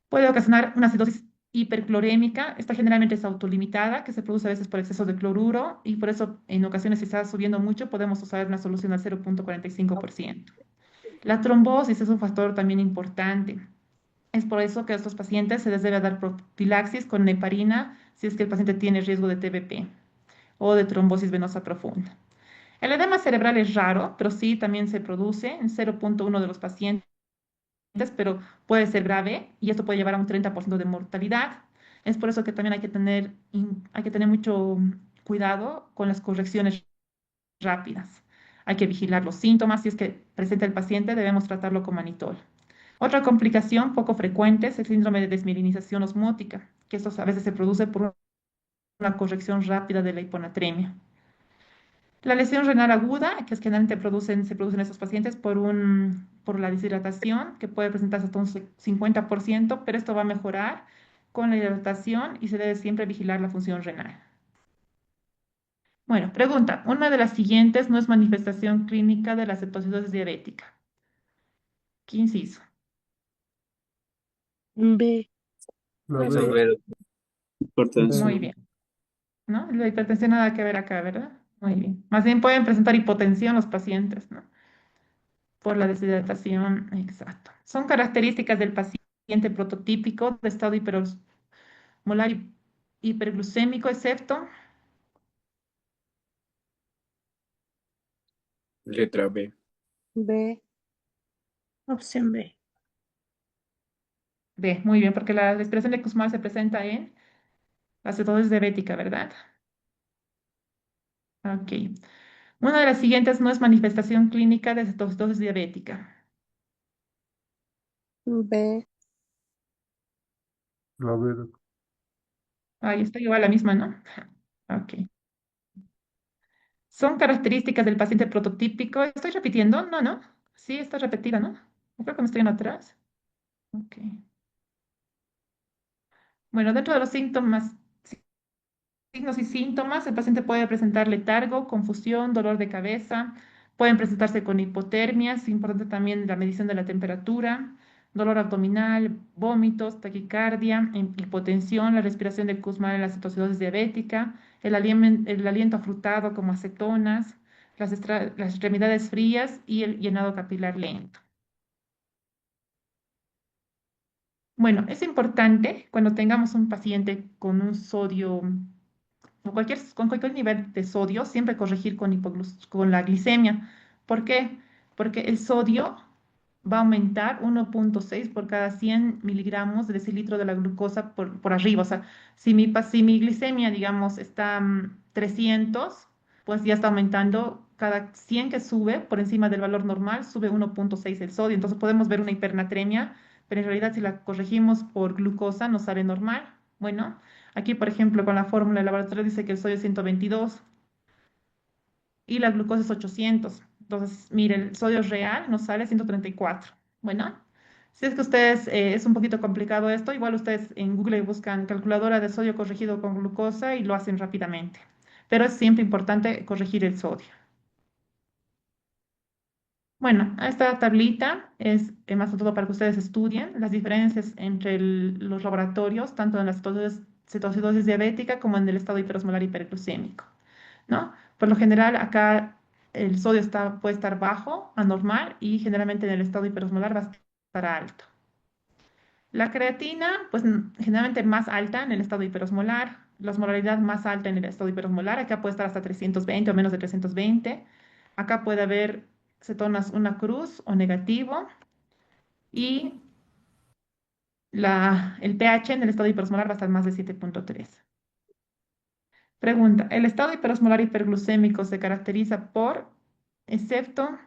Puede ocasionar una acidosis hiperclorémica. Esta generalmente es autolimitada, que se produce a veces por exceso de cloruro y por eso en ocasiones si está subiendo mucho podemos usar una solución al 0,45%. La trombosis es un factor también importante. Es por eso que a estos pacientes se les debe dar profilaxis con heparina si es que el paciente tiene riesgo de TBP o de trombosis venosa profunda. El edema cerebral es raro, pero sí también se produce en 0,1 de los pacientes, pero puede ser grave y esto puede llevar a un 30% de mortalidad. Es por eso que también hay que tener mucho cuidado con las correcciones rápidas. Hay que vigilar los síntomas. Si es que presenta el paciente, debemos tratarlo con manitol. Otra complicación poco frecuente es el síndrome de desmielinización osmótica, que esto a veces se produce por una corrección rápida de la hiponatremia. La lesión renal aguda, que es que generalmente se produce en estos pacientes por la deshidratación, que puede presentarse hasta un 50%, pero esto va a mejorar con la hidratación y se debe siempre vigilar la función renal. Bueno, pregunta, una de las siguientes no es manifestación clínica de la cetoacidosis diabética. ¿Qué inciso? B. A ver, Muy hipertensión. bien. ¿No? La hipertensión nada que ver acá, ¿verdad? Muy bien. Más bien pueden presentar hipotensión los pacientes, ¿no? Por la deshidratación, exacto. Son características del paciente prototípico de estado hiperosmolar hiperglucémico, excepto Letra B. B. Opción B. B. Muy bien, porque la respiración de Kussmaul se presenta en la cetosis diabética, ¿verdad? Ok. Una de las siguientes no es manifestación clínica de cetosis diabética. B. A ver, Ahí está igual la misma, ¿no? Ok. Son características del paciente prototípico. ¿Estoy repitiendo? No, no. Sí, está repetida, ¿no? Creo que me estoy en atrás. Ok. Bueno, dentro de los síntomas, signos y síntomas, el paciente puede presentar letargo, confusión, dolor de cabeza, pueden presentarse con hipotermia, es importante también la medición de la temperatura, dolor abdominal, vómitos, taquicardia, hipotensión, la respiración de Kussmaul en la cetoacidosis diabética, el aliento afrutado como acetonas, las extremidades frías y el llenado capilar lento. Bueno, es importante cuando tengamos un paciente con un sodio con cualquier nivel de sodio, siempre corregir con la glicemia. ¿Por qué? Porque el sodio va a aumentar 1,6 por cada 100 miligramos de decilitro de la glucosa por arriba. O sea, si mi glicemia, digamos, está 300, pues ya está aumentando cada 100 que sube por encima del valor normal, sube 1,6 el sodio. Entonces podemos ver una hipernatremia, pero en realidad si la corregimos por glucosa nos sale normal. Bueno, aquí por ejemplo con la fórmula del laboratorio dice que el sodio es 122 y la glucosa es 800. Entonces, mire, el sodio real nos sale 134. Bueno, si es que ustedes, es un poquito complicado esto, igual ustedes en Google buscan calculadora de sodio corregido con glucosa y lo hacen rápidamente. Pero es siempre importante corregir el sodio. Bueno, esta tablita es más que todo para que ustedes estudien las diferencias entre los laboratorios, tanto en la cetoacidosis diabética como en el estado hiperosmolar hiperglucémico, ¿no? Por lo general, acá el sodio puede estar bajo, anormal, y generalmente en el estado hiperosmolar va a estar alto. La creatina, pues generalmente más alta en el estado hiperosmolar, la osmolaridad más alta en el estado hiperosmolar, acá puede estar hasta 320 o menos de 320. Acá puede haber cetonas una cruz o negativo y el pH en el estado hiperosmolar va a estar más de 7.3. Pregunta, ¿el estado hiperosmolar hiperglucémico se caracteriza por, excepto,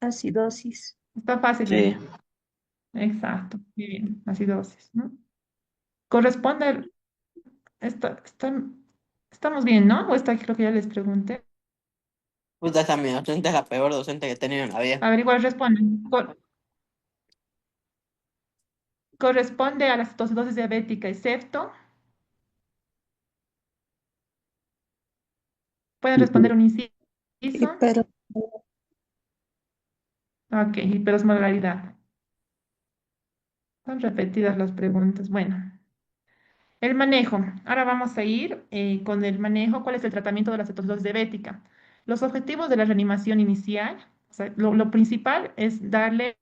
Acidosis. está fácil, Sí. exacto, muy bien, acidosis, ¿no? Corresponde, estamos bien, ¿no? O esta creo que ya les pregunté. Puta, esa mi docente es la peor docente que he tenido en la vida. A ver, igual responden. Corresponde a la cetoacidosis diabética, excepto, pueden responder un inciso. Pero Ok, hiperosmolaridad. Son repetidas las preguntas. Bueno, el manejo. Ahora vamos a ir con el manejo. ¿Cuál es el tratamiento de la cetoacidosis diabética? Los objetivos de la reanimación inicial, o sea, lo principal es darle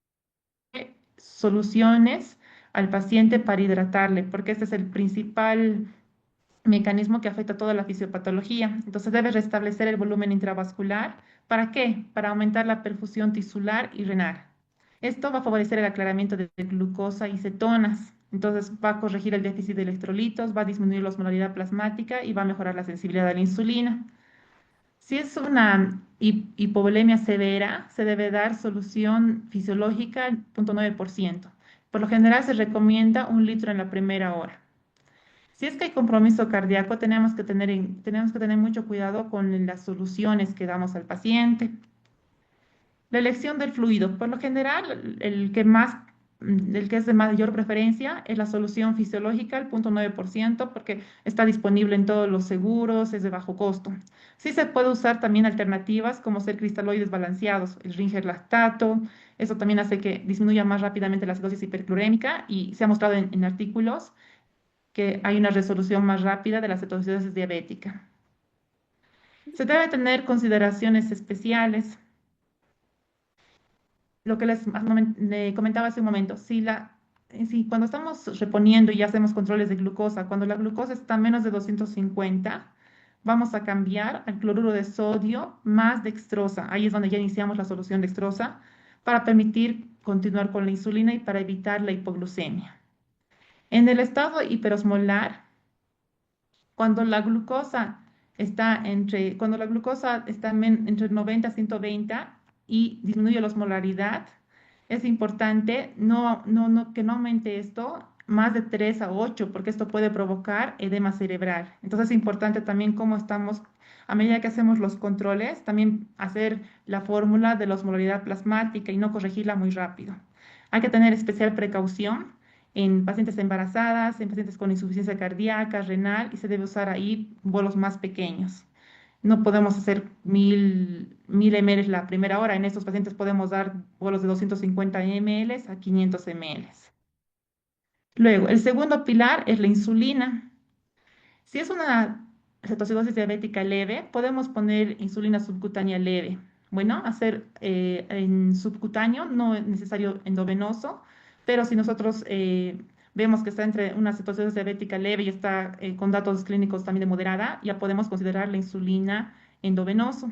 soluciones al paciente para hidratarle, porque este es el principal mecanismo que afecta a toda la fisiopatología. Entonces debe restablecer el volumen intravascular. ¿Para qué? Para aumentar la perfusión tisular y renal. Esto va a favorecer el aclaramiento de glucosa y cetonas. Entonces va a corregir el déficit de electrolitos, va a disminuir la osmolaridad plasmática y va a mejorar la sensibilidad a la insulina. Si es una hipovolemia severa, se debe dar solución fisiológica al 0.9%. Por lo general se recomienda 1 litro en la primera hora. Si es que hay compromiso cardíaco, tenemos que tener mucho cuidado con las soluciones que damos al paciente. La elección del fluido, por lo general, el que es de mayor preferencia es la solución fisiológica, el 0.9%, porque está disponible en todos los seguros, es de bajo costo. Sí se puede usar también alternativas como ser cristaloides balanceados, el Ringer lactato, eso también hace que disminuya más rápidamente la acidosis hiperclorémica y se ha mostrado en artículos que hay una resolución más rápida de la cetoacidosis diabética. Se debe tener consideraciones especiales. Lo que le comentaba hace un momento, si cuando estamos reponiendo y hacemos controles de glucosa, cuando la glucosa está a menos de 250, vamos a cambiar al cloruro de sodio más dextrosa. Ahí es donde ya iniciamos la solución dextrosa para permitir continuar con la insulina y para evitar la hipoglucemia. En el estado hiperosmolar, cuando la glucosa está entre 90 y 120 y disminuye la osmolaridad, es importante que no aumente esto más de 3 a 8, porque esto puede provocar edema cerebral. Entonces es importante también cómo estamos, a medida que hacemos los controles, también hacer la fórmula de la osmolaridad plasmática y no corregirla muy rápido. Hay que tener especial precaución en pacientes embarazadas, en pacientes con insuficiencia cardíaca, renal, y se debe usar ahí bolos más pequeños. No podemos hacer 1000 ml la primera hora. En estos pacientes podemos dar bolos de 250 ml a 500 ml. Luego, el segundo pilar es la insulina. Si es una cetoacidosis diabética leve, podemos poner insulina subcutánea leve. Bueno, hacer en subcutáneo, no es necesario endovenoso, pero si nosotros vemos que está entre una cetoacidosis diabética leve y está con datos clínicos también de moderada, ya podemos considerar la insulina endovenoso.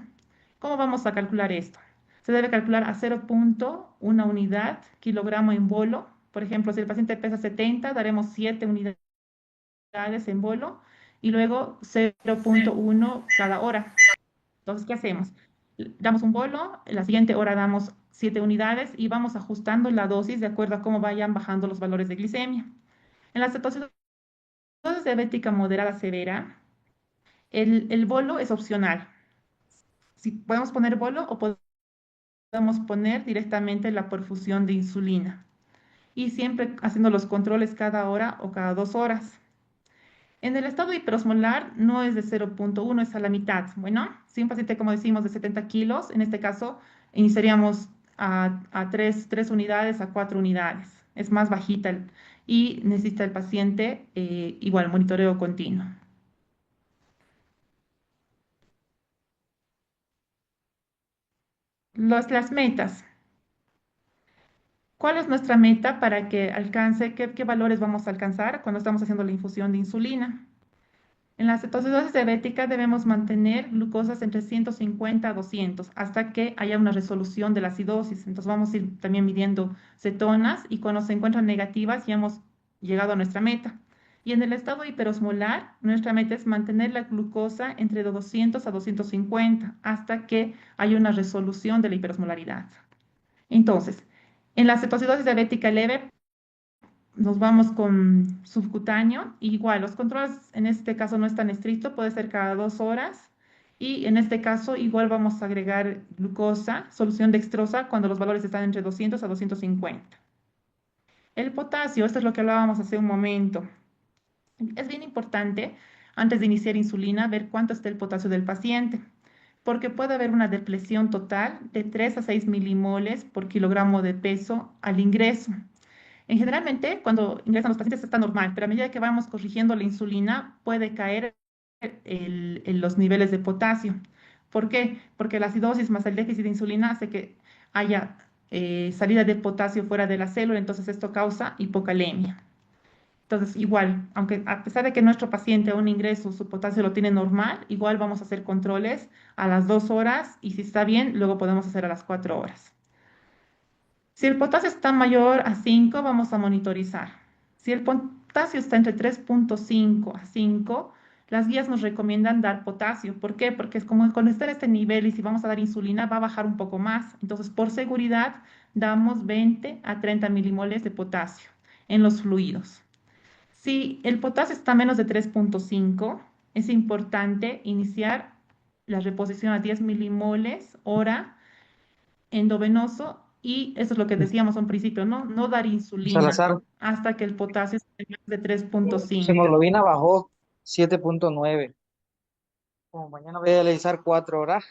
¿Cómo vamos a calcular esto? Se debe calcular a 0.1 unidad kilogramo en bolo. Por ejemplo, si el paciente pesa 70, daremos 7 unidades en bolo y luego 0.1 cada hora. Entonces, ¿qué hacemos? Damos un bolo, en la siguiente hora damos 7 unidades y vamos ajustando la dosis de acuerdo a cómo vayan bajando los valores de glicemia. En la cetosis diabética moderada severa, el bolo es opcional. Si podemos poner bolo o podemos poner directamente la perfusión de insulina y siempre haciendo los controles cada hora o cada 2 horas. En el estado hiperosmolar no es de 0.1, es a la mitad. Bueno, si un paciente, como decimos, de 70 kilos, en este caso, iniciaríamos a 3 unidades, a 4 unidades. Es más bajita y necesita el paciente igual monitoreo continuo. Las metas. ¿Cuál es nuestra meta para que alcance, qué valores vamos a alcanzar cuando estamos haciendo la infusión de insulina? En la cetoacidosis diabética debemos mantener glucosas entre 150 a 200 hasta que haya una resolución de la acidosis. Entonces vamos a ir también midiendo cetonas y cuando se encuentran negativas ya hemos llegado a nuestra meta. Y en el estado hiperosmolar, nuestra meta es mantener la glucosa entre 200 a 250 hasta que haya una resolución de la hiperosmolaridad. Entonces, en la cetoacidosis diabética leve nos vamos con subcutáneo. Igual, los controles en este caso no es tan estricto, puede ser cada 2 horas. Y en este caso, igual vamos a agregar glucosa, solución dextrosa, cuando los valores están entre 200 a 250. El potasio, esto es lo que hablábamos hace un momento. Es bien importante, antes de iniciar insulina, ver cuánto está el potasio del paciente, porque puede haber una depresión total de 3 a 6 milimoles por kilogramo de peso al ingreso. Generalmente, cuando ingresan los pacientes está normal, pero a medida que vamos corrigiendo la insulina, puede caer los niveles de potasio. ¿Por qué? Porque la acidosis más el déficit de insulina hace que haya salida de potasio fuera de la célula, entonces esto causa hipocalemia. Entonces, igual, aunque a pesar de que nuestro paciente a un ingreso su potasio lo tiene normal, igual vamos a hacer controles a las 2 horas y si está bien, luego podemos hacer a las 4 horas. Si el potasio está mayor a 5, vamos a monitorizar. Si el potasio está entre 3.5 a 5, las guías nos recomiendan dar potasio. ¿Por qué? Porque es como cuando está en este nivel y si vamos a dar insulina va a bajar un poco más. Entonces, por seguridad, damos 20 a 30 milimoles de potasio en los fluidos. Si el potasio está menos de 3.5, es importante iniciar la reposición a 10 milimoles hora endovenoso y eso es lo que decíamos a un principio, ¿no? No dar insulina Salazar, hasta que el potasio esté más de su 3.5. hemoglobina bajó 7.9. Como mañana voy a realizar 4 horas.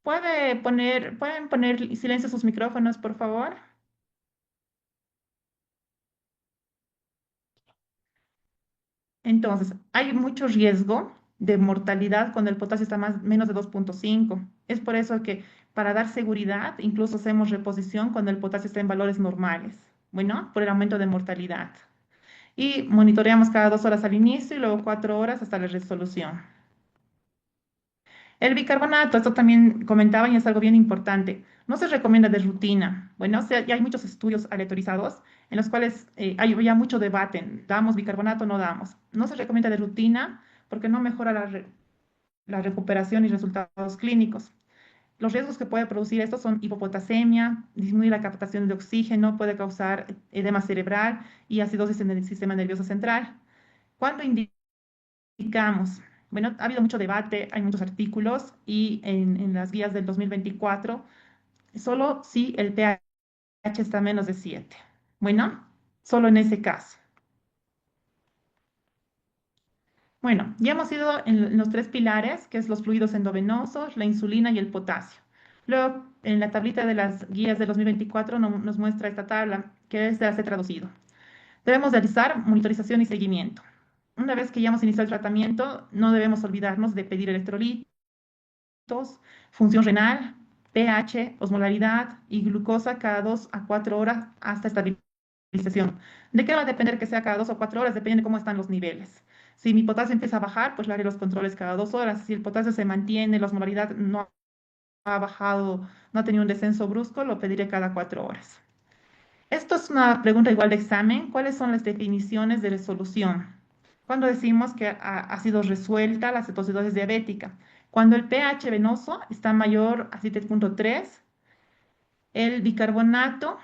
¿Pueden poner silencio sus micrófonos, por favor? Entonces, hay mucho riesgo de mortalidad cuando el potasio está menos de 2.5. Es por eso que para dar seguridad, incluso hacemos reposición cuando el potasio está en valores normales. Bueno, por el aumento de mortalidad. Y monitoreamos cada 2 horas al inicio y luego 4 horas hasta la resolución. El bicarbonato, esto también comentaba y es algo bien importante. No se recomienda de rutina. Bueno, ya hay muchos estudios aleatorizados en los cuales hay ya mucho debate. ¿Damos bicarbonato o no damos? No se recomienda de rutina porque no mejora la recuperación y resultados clínicos. Los riesgos que puede producir esto son hipopotasemia, disminuir la captación de oxígeno, puede causar edema cerebral y acidosis en el sistema nervioso central. ¿Cuándo indicamos? Bueno, ha habido mucho debate, hay muchos artículos y en las guías del 2024, solo si el pH está menos de 7. Bueno, solo en ese caso. Bueno, ya hemos ido en los 3 pilares, que es los fluidos endovenosos, la insulina y el potasio. Luego, en la tablita de las guías del 2024 nos muestra esta tabla, que es de hacer traducido. Debemos realizar monitorización y seguimiento. Una vez que ya hemos iniciado el tratamiento, no debemos olvidarnos de pedir electrolitos, función renal, pH, osmolaridad y glucosa cada 2 a 4 horas hasta estabilización. ¿De qué va a depender que sea cada 2 o 4 horas? Depende de cómo están los niveles. Si mi potasio empieza a bajar, pues le haré los controles cada 2 horas. Si el potasio se mantiene, la osmolaridad no ha bajado, no ha tenido un descenso brusco, lo pediré cada 4 horas. Esto es una pregunta igual de examen. ¿Cuáles son las definiciones de resolución? Cuando decimos que ha sido resuelta la cetoacidosis diabética. Cuando el pH venoso está mayor a 7.3, el bicarbonato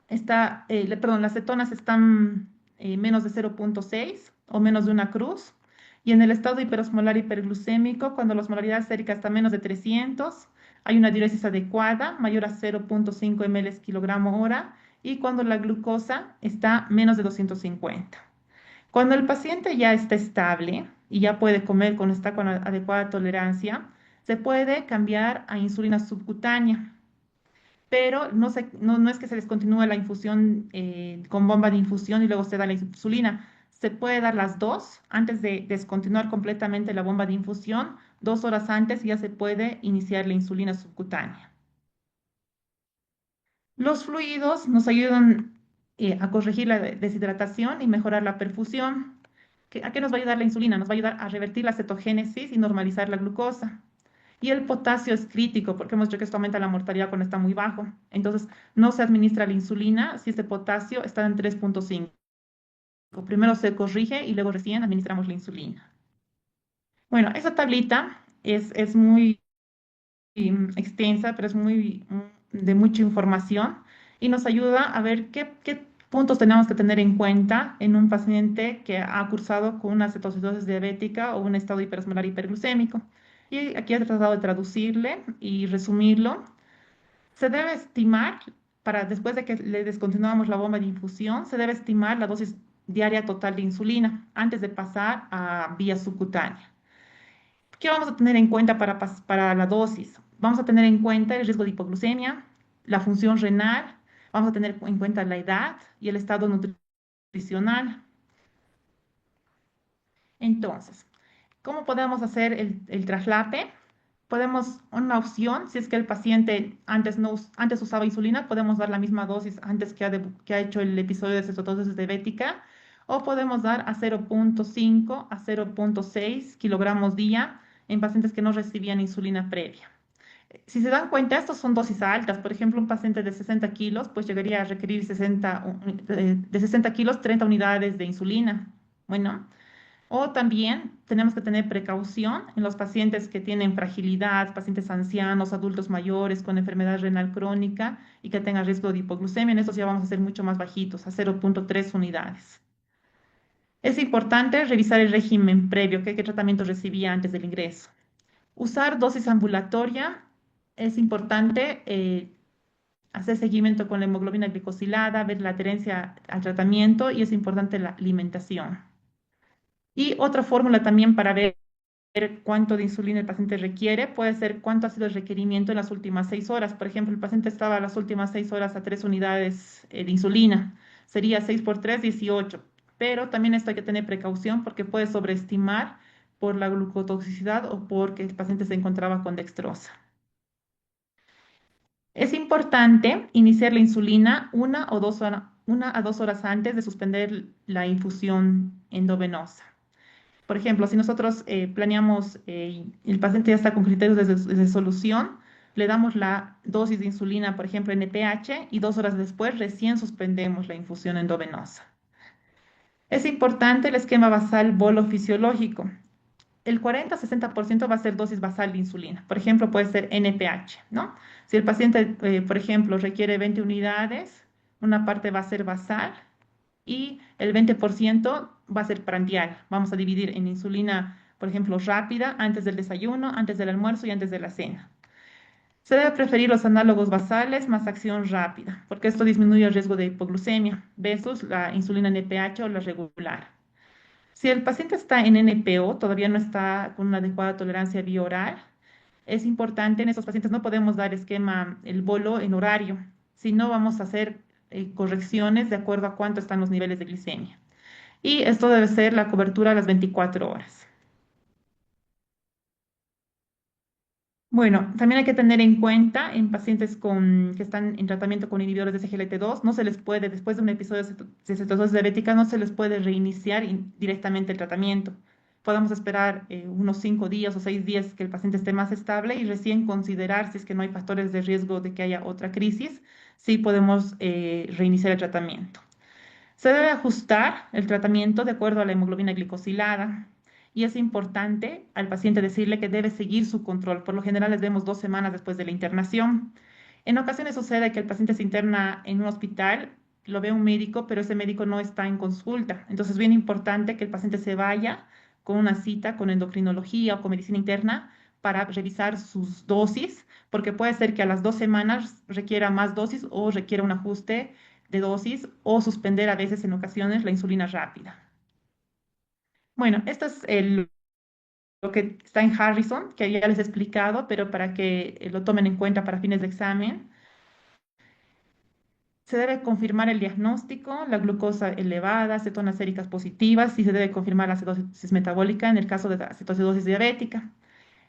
está, perdón, las cetonas están menos de 0.6 o menos de una cruz. Y en el estado hiperosmolar hiperglucémico, cuando la osmolaridad sérica está menos de 300, hay una diuresis adecuada, mayor a 0.5 ml kilogramo hora, y cuando la glucosa está menos de 250. Cuando el paciente ya está estable y ya puede comer está con adecuada tolerancia, se puede cambiar a insulina subcutánea, pero no es que se descontinúe la infusión con bomba de infusión y luego se da la insulina. Se puede dar las dos antes de descontinuar completamente la bomba de infusión 2 horas antes ya se puede iniciar la insulina subcutánea. Los fluidos nos ayudan a corregir la deshidratación y mejorar la perfusión. ¿A qué nos va a ayudar la insulina? Nos va a ayudar a revertir la cetogénesis y normalizar la glucosa. Y el potasio es crítico porque hemos dicho que esto aumenta la mortalidad cuando está muy bajo. Entonces, no se administra la insulina si este potasio está en 3,5. Primero se corrige y luego recién administramos la insulina. Bueno, esa tablita es muy extensa, pero es muy de mucha información y nos ayuda a ver qué puntos tenemos que tener en cuenta en un paciente que ha cursado con una cetoacidosis diabética o un estado hiperosmolar hiperglucémico. Y aquí he tratado de traducirle y resumirlo. Se debe estimar, después de que le descontinuamos la bomba de infusión, se debe estimar la dosis diaria total de insulina antes de pasar a vía subcutánea. ¿Qué vamos a tener en cuenta para la dosis? Vamos a tener en cuenta el riesgo de hipoglucemia, la función renal, vamos a tener en cuenta la edad y el estado nutricional. Entonces, ¿cómo podemos hacer el traslape? Una opción, si es que el paciente antes usaba insulina, podemos dar la misma dosis antes que ha hecho el episodio de cetosis diabética, o podemos dar a 0,5 a 0,6 kilogramos día en pacientes que no recibían insulina previa. Si se dan cuenta, estas son dosis altas. Por ejemplo, un paciente de 60 kilos, pues llegaría a requerir de 60 kilos, 30 unidades de insulina. Bueno, o también tenemos que tener precaución en los pacientes que tienen fragilidad, pacientes ancianos, adultos mayores con enfermedad renal crónica y que tengan riesgo de hipoglucemia. En estos ya vamos a ser mucho más bajitos, a 0,3 unidades. Es importante revisar el régimen previo, qué tratamiento recibía antes del ingreso. Usar dosis ambulatoria, es importante hacer seguimiento con la hemoglobina glicosilada, ver la adherencia al tratamiento y es importante la alimentación. Y otra fórmula también para ver cuánto de insulina el paciente requiere puede ser cuánto ha sido el requerimiento en las últimas 6 horas. Por ejemplo, el paciente estaba las últimas 6 horas a 3 unidades de insulina. Sería 6 por 3, 18. Pero también esto hay que tener precaución porque puede sobreestimar por la glucotoxicidad o porque el paciente se encontraba con dextrosa. Es importante iniciar la insulina 1 a 2 horas antes de suspender la infusión endovenosa. Por ejemplo, si nosotros planeamos, el paciente ya está con criterios de solución, le damos la dosis de insulina, por ejemplo, NPH, y 2 horas después recién suspendemos la infusión endovenosa. Es importante el esquema basal bolo fisiológico. El 40-60% va a ser dosis basal de insulina. Por ejemplo, puede ser NPH, ¿no? Si el paciente, por ejemplo, requiere 20 unidades, una parte va a ser basal y el 20% va a ser prandial. Vamos a dividir en insulina, por ejemplo, rápida, antes del desayuno, antes del almuerzo y antes de la cena. Se debe preferir los análogos basales más acción rápida, porque esto disminuye el riesgo de hipoglucemia versus la insulina NPH o la regular. Si el paciente está en NPO, todavía no está con una adecuada tolerancia bioral, es importante, en estos pacientes no podemos dar el bolo en horario, sino vamos a hacer correcciones de acuerdo a cuánto están los niveles de glicemia. Y esto debe ser la cobertura a las 24 horas. Bueno, también hay que tener en cuenta en pacientes que están en tratamiento con inhibidores de SGLT2, no se les puede, después de un episodio de cetosis diabética, no se les puede reiniciar directamente el tratamiento. Podemos esperar unos 5 días o 6 días que el paciente esté más estable y recién considerar si es que no hay factores de riesgo de que haya otra crisis, sí podemos reiniciar el tratamiento. Se debe ajustar el tratamiento de acuerdo a la hemoglobina glicosilada y es importante al paciente decirle que debe seguir su control. Por lo general les vemos 2 semanas después de la internación. En ocasiones sucede que el paciente se interna en un hospital, lo ve un médico, pero ese médico no está en consulta. Entonces es bien importante que el paciente se vaya con una cita con endocrinología o con medicina interna para revisar sus dosis, porque puede ser que a las 2 semanas requiera más dosis o requiera un ajuste de dosis o suspender a veces en ocasiones la insulina rápida. Bueno, esto es lo que está en Harrison, que ya les he explicado, pero para que lo tomen en cuenta para fines de examen. Se debe confirmar el diagnóstico, la glucosa elevada, cetonas séricas positivas y se debe confirmar la cetosis metabólica en el caso de la cetoacidosis diabética.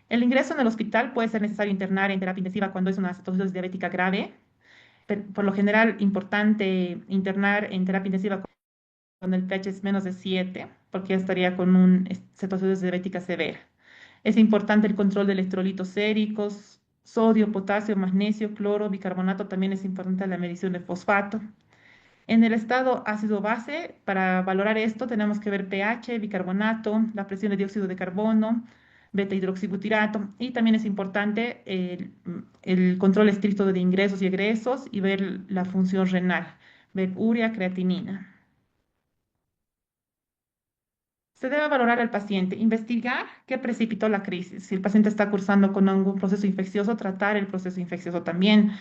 El ingreso en el hospital puede ser necesario internar en terapia intensiva cuando es una cetosis diabética grave. Por lo general, importante internar en terapia intensiva cuando el pH es menos de 7, porque ya estaría con un cetosis diabética severa. Es importante el control de electrolitos séricos, sodio, potasio, magnesio, cloro, bicarbonato. También es importante la medición de fosfato. En el estado ácido-base, para valorar esto, tenemos que ver pH, bicarbonato, la presión de dióxido de carbono, beta-hidroxibutirato, y también es importante el control estricto de ingresos y egresos y ver la función renal, ver urea, creatinina. Se debe valorar al paciente, investigar qué precipitó la crisis. Si el paciente está cursando con algún proceso infeccioso, tratar el proceso infeccioso también,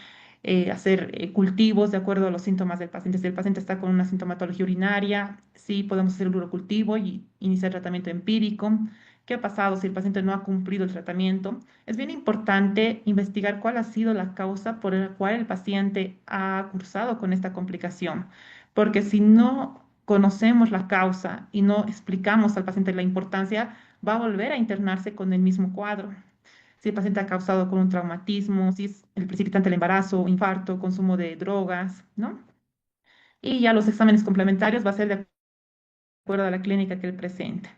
hacer cultivos de acuerdo a los síntomas del paciente. Si el paciente está con una sintomatología urinaria, sí podemos hacer el urocultivo y iniciar tratamiento empírico. ¿Qué ha pasado si el paciente no ha cumplido el tratamiento? Es bien importante investigar cuál ha sido la causa por la cual el paciente ha cursado con esta complicación, porque si no conocemos la causa y no explicamos al paciente la importancia, va a volver a internarse con el mismo cuadro. Si el paciente ha causado con un traumatismo, si es el precipitante del embarazo, infarto, consumo de drogas, ¿no? Y ya los exámenes complementarios va a ser de acuerdo a la clínica que él presente.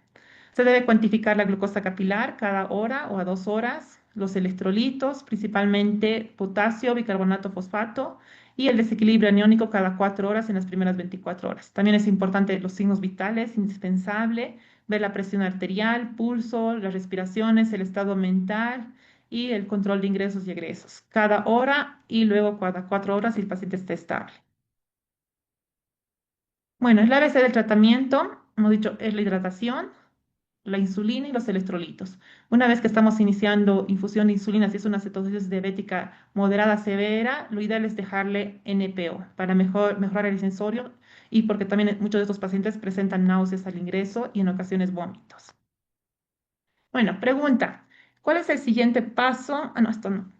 Se debe cuantificar la glucosa capilar cada hora o a 2 horas, los electrolitos, principalmente potasio, bicarbonato, fosfato, y el desequilibrio aniónico cada 4 horas en las primeras 24 horas. También es importante los signos vitales, indispensable, ver la presión arterial, pulso, las respiraciones, el estado mental y el control de ingresos y egresos. Cada hora y luego cada 4 horas si el paciente está estable. Bueno, es la ABC del tratamiento, hemos dicho, es la hidratación, la insulina y los electrolitos. Una vez que estamos iniciando infusión de insulina, si es una cetosis diabética moderada severa, lo ideal es dejarle NPO para mejorar el sensorio y porque también muchos de estos pacientes presentan náuseas al ingreso y en ocasiones vómitos. Bueno, pregunta, ¿cuál es el siguiente paso? Ah, no, esto no.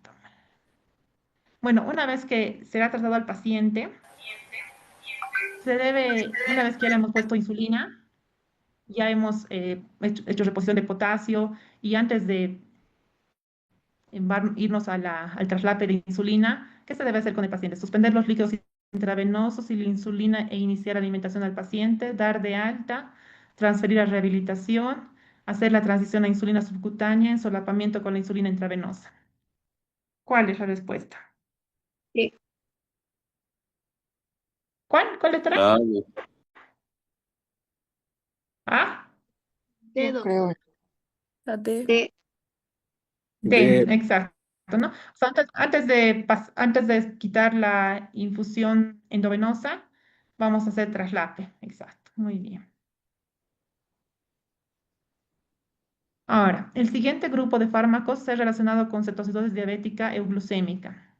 Bueno, una vez que será tratado al paciente, una vez que ya le hemos puesto insulina, ya hemos hecho reposición de potasio y antes de irnos al traslape de insulina, ¿qué se debe hacer con el paciente? Suspender los líquidos intravenosos y la insulina e iniciar alimentación al paciente, dar de alta, transferir a rehabilitación, hacer la transición a insulina subcutánea en solapamiento con la insulina intravenosa. ¿Cuál es la respuesta? Sí. ¿Cuál letra? Ah, ¿A? Dedos. Creo. La D. D. D, de, exacto, ¿no? O sea, antes de quitar la infusión endovenosa, vamos a hacer traslape, exacto, muy bien. Ahora, el siguiente grupo de fármacos es relacionado con cetocidosis diabética euglucémica.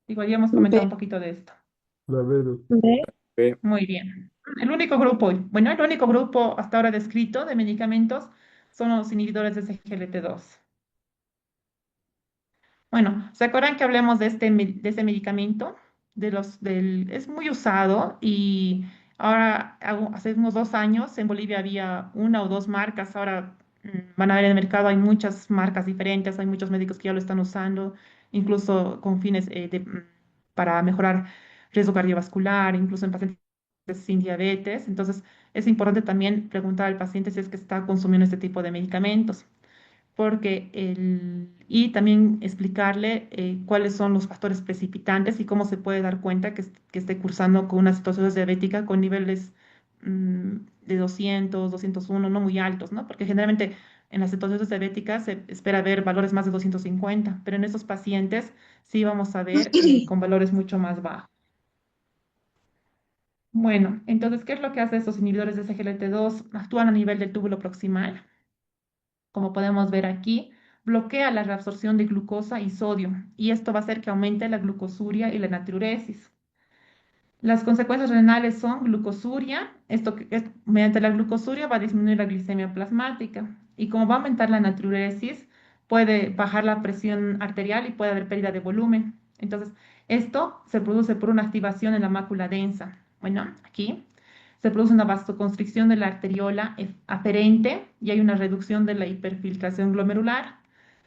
Igual ya hemos comentado B. un poquito de esto. B. B. Muy bien. El único grupo hasta ahora descrito de medicamentos son los inhibidores de SGLT2. Bueno, ¿se acuerdan que hablemos de ese medicamento? Es muy usado y ahora, hace unos 2 años, en Bolivia había una o dos marcas, ahora van a ver en el mercado, hay muchas marcas diferentes, hay muchos médicos que ya lo están usando, incluso con fines para mejorar riesgo cardiovascular, incluso en pacientes sin diabetes. Entonces, es importante también preguntar al paciente si es que está consumiendo este tipo de medicamentos y también explicarle cuáles son los factores precipitantes y cómo se puede dar cuenta que esté cursando con una situación diabética con niveles de 200, 201, no muy altos, ¿no? Porque generalmente en las cetosis diabéticas se espera ver valores más de 250, pero en estos pacientes sí vamos a ver con valores mucho más bajos. Bueno, entonces, ¿qué es lo que hacen estos inhibidores de SGLT2? Actúan a nivel del túbulo proximal, como podemos ver aquí, bloquea la reabsorción de glucosa y sodio, y esto va a hacer que aumente la glucosuria y la natriuresis. Las consecuencias renales son glucosuria, mediante la glucosuria va a disminuir la glicemia plasmática, y como va a aumentar la natriuresis, puede bajar la presión arterial y puede haber pérdida de volumen. Entonces, esto se produce por una activación en la mácula densa. Bueno, aquí se produce una vasoconstricción de la arteriola aferente y hay una reducción de la hiperfiltración glomerular.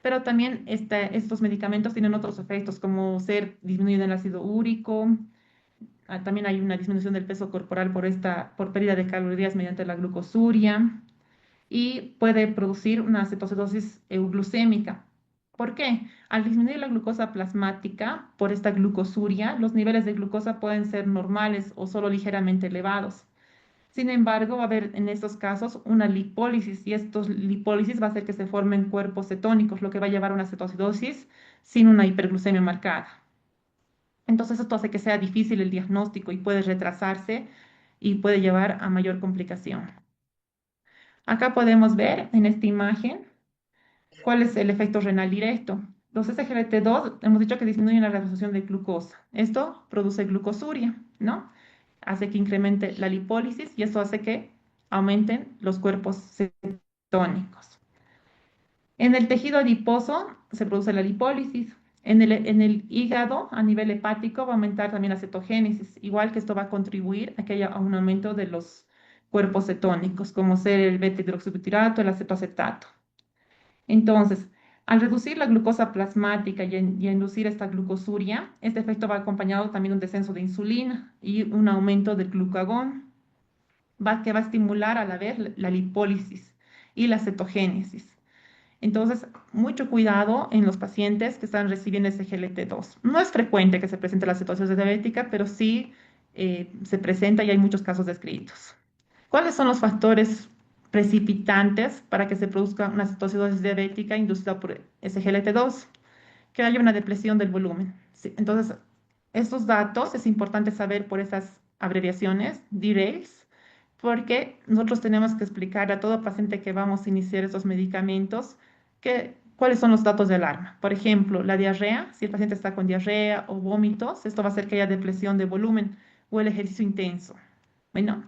pero también estos medicamentos tienen otros efectos como ser disminuido el ácido úrico. También hay una disminución del peso corporal por pérdida de calorías mediante la glucosuria y puede producir una cetoacidosis euglucémica. ¿Por qué? Al disminuir la glucosa plasmática por esta glucosuria, los niveles de glucosa pueden ser normales o solo ligeramente elevados. Sin embargo, va a haber en estos casos una lipólisis y estos lipólisis va a hacer que se formen cuerpos cetónicos, lo que va a llevar a una cetoacidosis sin una hiperglucemia marcada. Entonces, esto hace que sea difícil el diagnóstico y puede retrasarse y puede llevar a mayor complicación. Acá podemos ver en esta imagen cuál es el efecto renal directo. Los SGLT2 hemos dicho que disminuyen la reabsorción de glucosa. Esto produce glucosuria, ¿no? Hace que incremente la lipólisis y eso hace que aumenten los cuerpos cetónicos. En el tejido adiposo se produce la lipólisis. En el hígado, a nivel hepático, va a aumentar también la cetogénesis, igual que esto va a contribuir a que haya un aumento de los cuerpos cetónicos, como ser el beta-hidroxibutirato, el acetoacetato. Entonces, al reducir la glucosa plasmática y inducir esta glucosuria, este efecto va acompañado también de un descenso de insulina y un aumento del glucagón, que va a estimular a la vez la lipólisis y la cetogénesis. Entonces, mucho cuidado en los pacientes que están recibiendo SGLT2. No es frecuente que se presente la cetosis diabética, pero sí se presenta y hay muchos casos descritos. ¿Cuáles son los factores precipitantes para que se produzca una cetoacidosis diabética inducida por SGLT2? Que haya una depresión del volumen. Sí, entonces, estos datos es importante saber por esas abreviaciones, DRAILS, porque nosotros tenemos que explicar a todo paciente que vamos a iniciar estos medicamentos cuáles son los datos de alarma. Por ejemplo, la diarrea, si el paciente está con diarrea o vómitos, esto va a hacer que haya depresión de volumen o el ejercicio intenso. Bueno,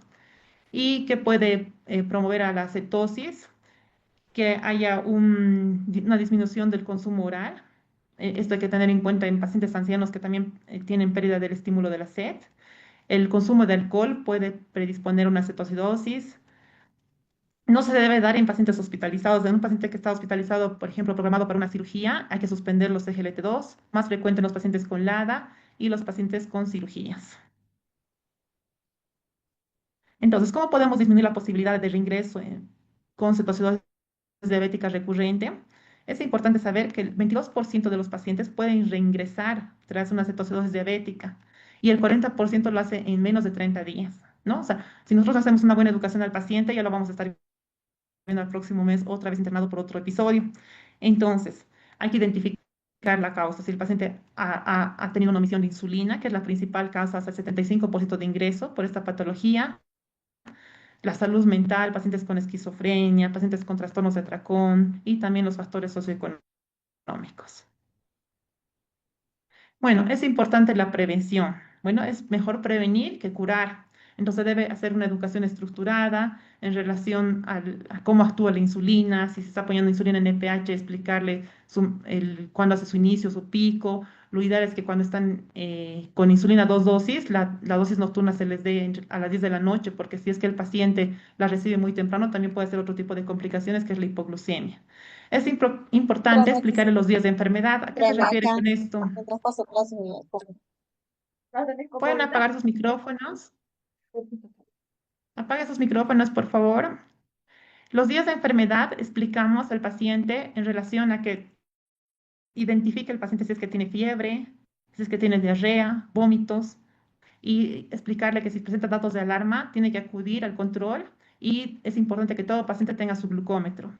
y que puede promover a la cetosis, que haya una disminución del consumo oral. Esto hay que tener en cuenta en pacientes ancianos que también tienen pérdida del estímulo de la sed. El consumo de alcohol puede predisponer a una cetoacidosis. No se debe dar en pacientes hospitalizados. En un paciente que está hospitalizado, por ejemplo, programado para una cirugía, hay que suspender los SGLT2, más frecuente en los pacientes con LADA y los pacientes con cirugías. Entonces, ¿cómo podemos disminuir la posibilidad de reingreso con cetoacidosis diabética recurrente? Es importante saber que el 22% de los pacientes pueden reingresar tras una cetoacidosis diabética y el 40% lo hace en menos de 30 días, ¿no? O sea, si nosotros hacemos una buena educación al paciente, ya lo vamos a estar viendo el próximo mes otra vez internado por otro episodio. Entonces, hay que identificar la causa. Si el paciente ha tenido una omisión de insulina, que es la principal causa, hasta el 75% de ingreso por esta patología, la salud mental, pacientes con esquizofrenia, pacientes con trastornos de atracón y también los factores socioeconómicos. Bueno, es importante la prevención. Bueno, es mejor prevenir que curar. Entonces debe hacer una educación estructurada en relación a cómo actúa la insulina, si se está poniendo insulina en EPH, explicarle cuándo hace su inicio, su pico. Lo ideal es que cuando están con insulina 2 dosis, la dosis nocturna se les dé a las 10 de la noche, porque si es que el paciente la recibe muy temprano, también puede ser otro tipo de complicaciones, que es la hipoglucemia. Es importante explicarle los días de enfermedad. ¿A qué se refiere con esto? Pueden apagar sus micrófonos. Apague sus micrófonos, por favor. Los días de enfermedad explicamos al paciente en relación a que identifique el paciente si es que tiene fiebre, si es que tiene diarrea, vómitos, y explicarle que si presenta datos de alarma, tiene que acudir al control y es importante que todo paciente tenga su glucómetro.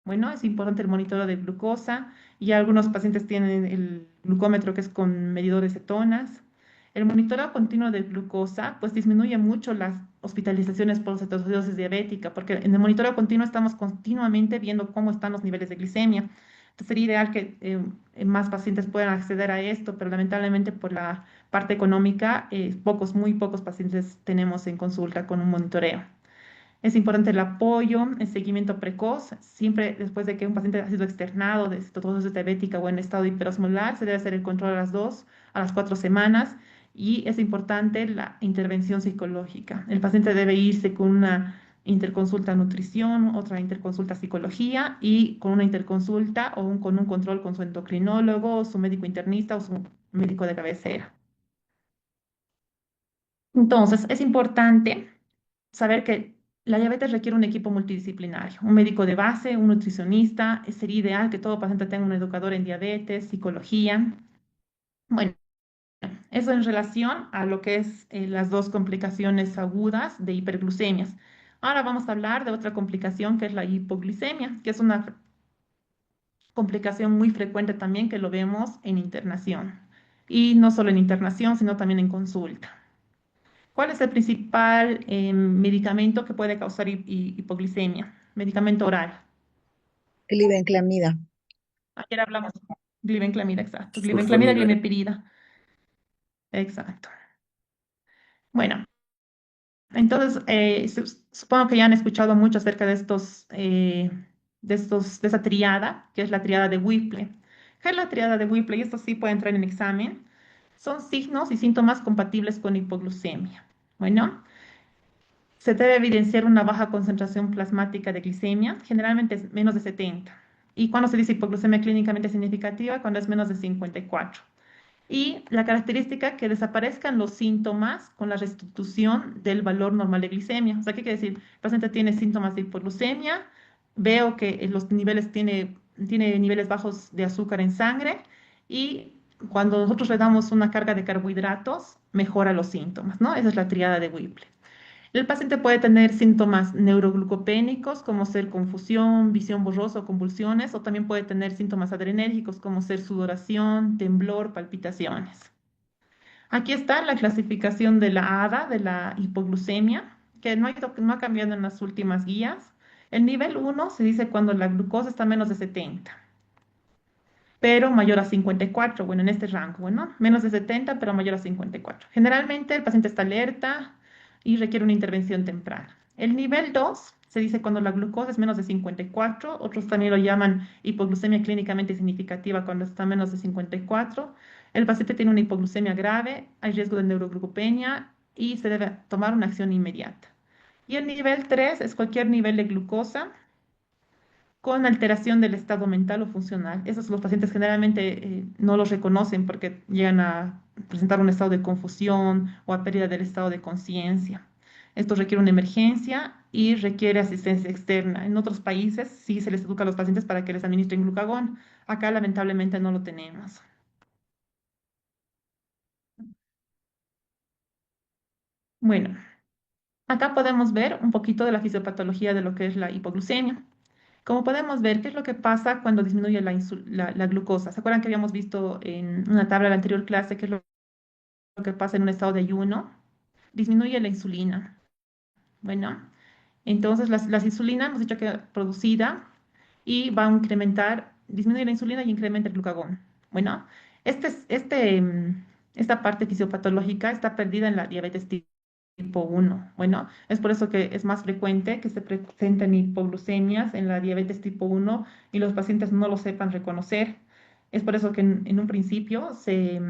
Bueno, es importante el monitoreo de glucosa y algunos pacientes tienen el glucómetro que es con medidor de cetonas. El monitoreo continuo de glucosa pues disminuye mucho las hospitalizaciones por cetoacidosis diabética, porque en el monitoreo continuo estamos continuamente viendo cómo están los niveles de glicemia. Entonces sería ideal que más pacientes puedan acceder a esto, pero lamentablemente por la parte económica, muy pocos pacientes tenemos en consulta con un monitoreo. Es importante el apoyo, el seguimiento precoz. Siempre después de que un paciente ha sido externado de cetoacidosis diabética o en estado hiperosmolar, se debe hacer el control a las 4 semanas. Y es importante la intervención psicológica. El paciente debe irse con una interconsulta nutrición, otra interconsulta psicología y con una interconsulta con un control con su endocrinólogo, su médico internista o su médico de cabecera. Entonces, es importante saber que la diabetes requiere un equipo multidisciplinario, un médico de base, un nutricionista. Sería ideal que todo paciente tenga un educador en diabetes, psicología. Bueno, eso en relación a lo que es las dos complicaciones agudas de hiperglucemias. Ahora vamos a hablar de otra complicación que es la hipoglicemia, que es una complicación muy frecuente también que lo vemos en internación. Y no solo en internación, sino también en consulta. ¿Cuál es el principal medicamento que puede causar hipoglicemia? Medicamento oral. Glibenclamida. Ayer hablamos de glibenclamida, exacto. Glibenclamida, Sulfonía. glimepirida. Exacto. Bueno, entonces supongo que ya han escuchado mucho acerca de esa triada, que es la triada de Whipple. ¿Qué es la triada de Whipple? Y esto sí puede entrar en examen. Son signos y síntomas compatibles con hipoglucemia. Bueno. Se debe evidenciar una baja concentración plasmática de glicemia, generalmente es menos de 70. Y cuando se dice hipoglucemia clínicamente significativa, cuando es menos de 54. Y la característica que desaparezcan los síntomas con la restitución del valor normal de glicemia. O sea, ¿qué quiere decir? El paciente tiene síntomas de hipoglucemia, veo que los niveles tiene niveles bajos de azúcar en sangre y cuando nosotros le damos una carga de carbohidratos, mejora los síntomas, ¿no? Esa es la triada de Whipple. El paciente puede tener síntomas neuroglucopénicos como ser confusión, visión borrosa o convulsiones, o también puede tener síntomas adrenérgicos como ser sudoración, temblor, palpitaciones. Aquí está la clasificación de la ADA, de la hipoglucemia, que no ha cambiado en las últimas guías. El nivel 1 se dice cuando la glucosa está menos de 70, pero mayor a 54, bueno, en este rango, bueno, menos de 70, pero mayor a 54. Generalmente el paciente está alerta y requiere una intervención temprana. El nivel 2 se dice cuando la glucosa es menos de 54, otros también lo llaman hipoglucemia clínicamente significativa cuando está menos de 54. El paciente tiene una hipoglucemia grave, hay riesgo de neuroglucopenia y se debe tomar una acción inmediata. Y el nivel 3 es cualquier nivel de glucosa con alteración del estado mental o funcional. Esos los pacientes generalmente no los reconocen porque llegan a presentar un estado de confusión o a pérdida del estado de conciencia. Esto requiere una emergencia y requiere asistencia externa. En otros países sí se les educa a los pacientes para que les administren glucagón. Acá lamentablemente no lo tenemos. Bueno, acá podemos ver un poquito de la fisiopatología de lo que es la hipoglucemia. Como podemos ver, ¿qué es lo que pasa cuando disminuye la glucosa? ¿Se acuerdan que habíamos visto en una tabla de la anterior clase qué es lo que pasa en un estado de ayuno? Disminuye la insulina. Bueno, entonces la insulina hemos dicho que producida y va a incrementar, disminuye la insulina y incrementa el glucagón. Bueno, esta parte fisiopatológica está perdida en la diabetes tipo 1. Bueno, es por eso que es más frecuente que se presenten hipoglucemias en la diabetes tipo 1 y los pacientes no lo sepan reconocer. Es por eso que en un principio se,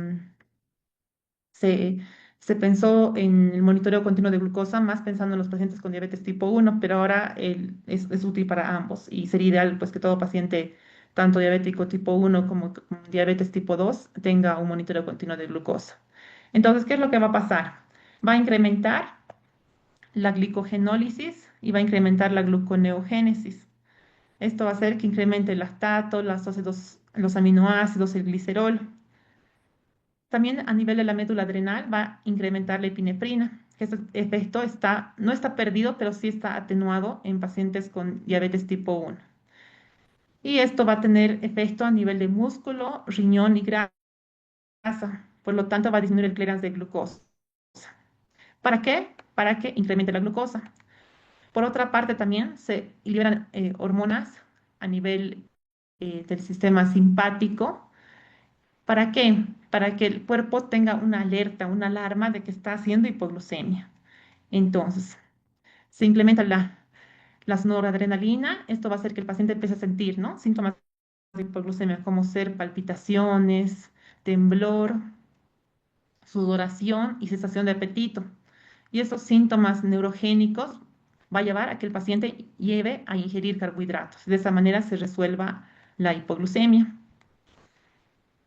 se pensó en el monitoreo continuo de glucosa, más pensando en los pacientes con diabetes tipo 1, pero ahora es útil para ambos y sería ideal pues que todo paciente, tanto diabético tipo 1 como diabetes tipo 2, tenga un monitoreo continuo de glucosa. Entonces, ¿qué es lo que va a pasar? Va a incrementar la glicogenólisis y va a incrementar la gluconeogénesis. Esto va a hacer que incremente el lactato, los aminoácidos, el glicerol. También a nivel de la médula adrenal va a incrementar la epinefrina, que ese efecto no está perdido, pero sí está atenuado en pacientes con diabetes tipo 1. Y esto va a tener efecto a nivel de músculo, riñón y grasa. Por lo tanto, va a disminuir el clearance de glucosa. ¿Para qué? Para que incremente la glucosa. Por otra parte, también se liberan hormonas a nivel del sistema simpático. ¿Para qué? Para que el cuerpo tenga una alerta, una alarma de que está haciendo hipoglucemia. Entonces, se implementa la noradrenalina. Esto va a hacer que el paciente empiece a sentir, ¿no? Síntomas de hipoglucemia, como ser palpitaciones, temblor, sudoración y cesación de apetito. Y estos síntomas neurogénicos va a llevar a que el paciente lleve a ingerir carbohidratos. De esa manera se resuelva la hipoglucemia.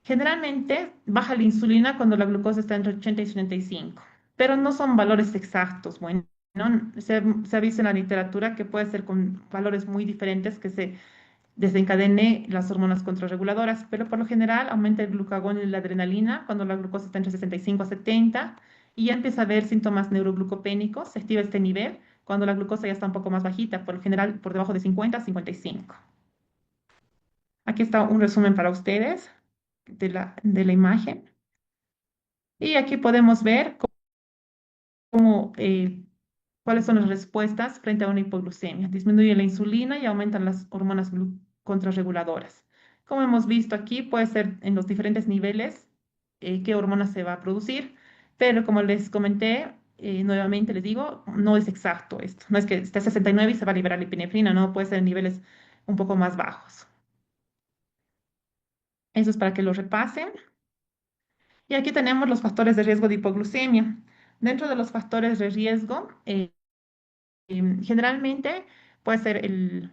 Generalmente baja la insulina cuando la glucosa está entre 80 y 75, pero no son valores exactos. Bueno, ¿no? Se ha visto en la literatura que puede ser con valores muy diferentes que se desencadene las hormonas contrarreguladoras, pero por lo general aumenta el glucagón y la adrenalina cuando la glucosa está entre 65 a 70 y ya empieza a haber síntomas neuroglucopénicos, se activa este nivel cuando la glucosa ya está un poco más bajita, por lo general por debajo de 50 a 55. Aquí está un resumen para ustedes de la imagen. Y aquí podemos ver cómo, cuáles son las respuestas frente a una hipoglucemia. Disminuye la insulina y aumentan las hormonas contrarreguladoras. Como hemos visto aquí, puede ser en los diferentes niveles qué hormona se va a producir, pero como les comenté, nuevamente les digo, no es exacto esto. No es que esté a 69 y se va a liberar la epinefrina, no, puede ser en niveles un poco más bajos. Eso es para que lo repasen. Y aquí tenemos los factores de riesgo de hipoglucemia. Dentro de los factores de riesgo, generalmente puede ser,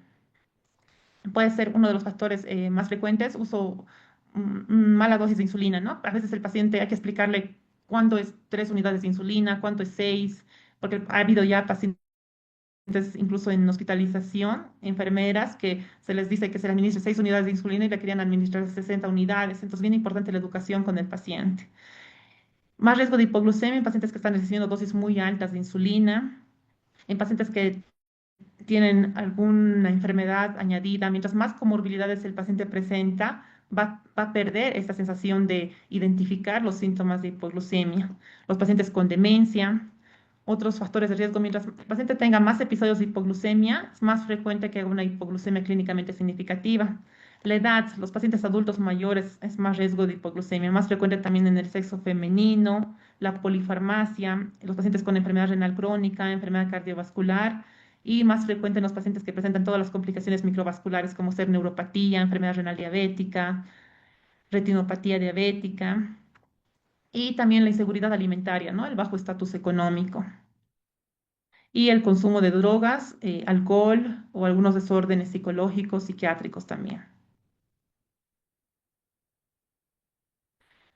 puede ser uno de los factores más frecuentes, uso mala dosis de insulina, ¿no? A veces el paciente hay que explicarle cuánto es 3 unidades de insulina, cuánto es 6, porque ha habido ya pacientes incluso en hospitalización, enfermeras que se les dice que se le administre 6 unidades de insulina y le querían administrar 60 unidades. Entonces, bien importante la educación con el paciente. Más riesgo de hipoglucemia en pacientes que están recibiendo dosis muy altas de insulina, en pacientes que tienen alguna enfermedad añadida. Mientras más comorbilidades el paciente presenta, va a perder esta sensación de identificar los síntomas de hipoglucemia. Los pacientes con demencia, otros factores de riesgo, mientras el paciente tenga más episodios de hipoglucemia, es más frecuente que una hipoglucemia clínicamente significativa. La edad, los pacientes adultos mayores es más riesgo de hipoglucemia, más frecuente también en el sexo femenino, la polifarmacia, los pacientes con enfermedad renal crónica, enfermedad cardiovascular y más frecuente en los pacientes que presentan todas las complicaciones microvasculares como ser neuropatía, enfermedad renal diabética, retinopatía diabética y también la inseguridad alimentaria, ¿no? El bajo estatus económico y el consumo de drogas, alcohol o algunos desórdenes psicológicos, psiquiátricos también.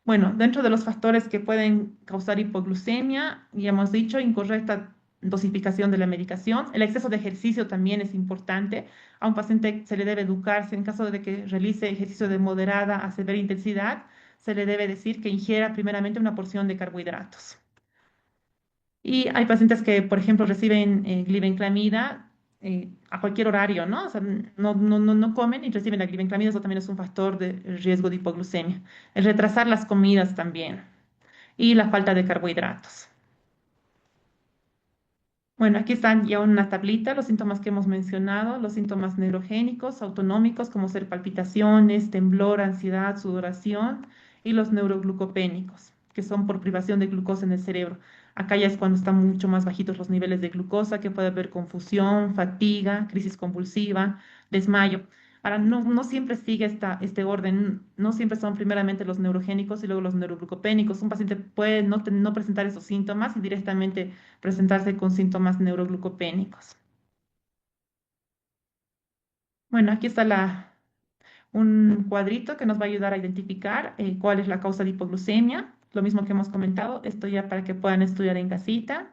Bueno, dentro de los factores que pueden causar hipoglucemia, ya hemos dicho, incorrecta dosificación de la medicación. El exceso de ejercicio también es importante. A un paciente se le debe educarse en caso de que realice ejercicio de moderada a severa intensidad, se le debe decir que ingiera primeramente una porción de carbohidratos. Y hay pacientes que, por ejemplo, reciben glibenclamida a cualquier horario, ¿no? O sea, no comen y reciben la glibenclamida, eso también es un factor de riesgo de hipoglucemia. El retrasar las comidas también y la falta de carbohidratos. Bueno, aquí están ya una tablita, los síntomas que hemos mencionado, los síntomas neurogénicos, autonómicos, como ser palpitaciones, temblor, ansiedad, sudoración, y los neuroglucopénicos, que son por privación de glucosa en el cerebro. Acá ya es cuando están mucho más bajitos los niveles de glucosa, que puede haber confusión, fatiga, crisis convulsiva, desmayo. Ahora, no siempre sigue este orden, no siempre son primeramente los neurogénicos y luego los neuroglucopénicos. Un paciente puede no presentar esos síntomas y directamente presentarse con síntomas neuroglucopénicos. Bueno, aquí está un cuadrito que nos va a ayudar a identificar cuál es la causa de hipoglucemia. Lo mismo que hemos comentado, esto ya para que puedan estudiar en casita.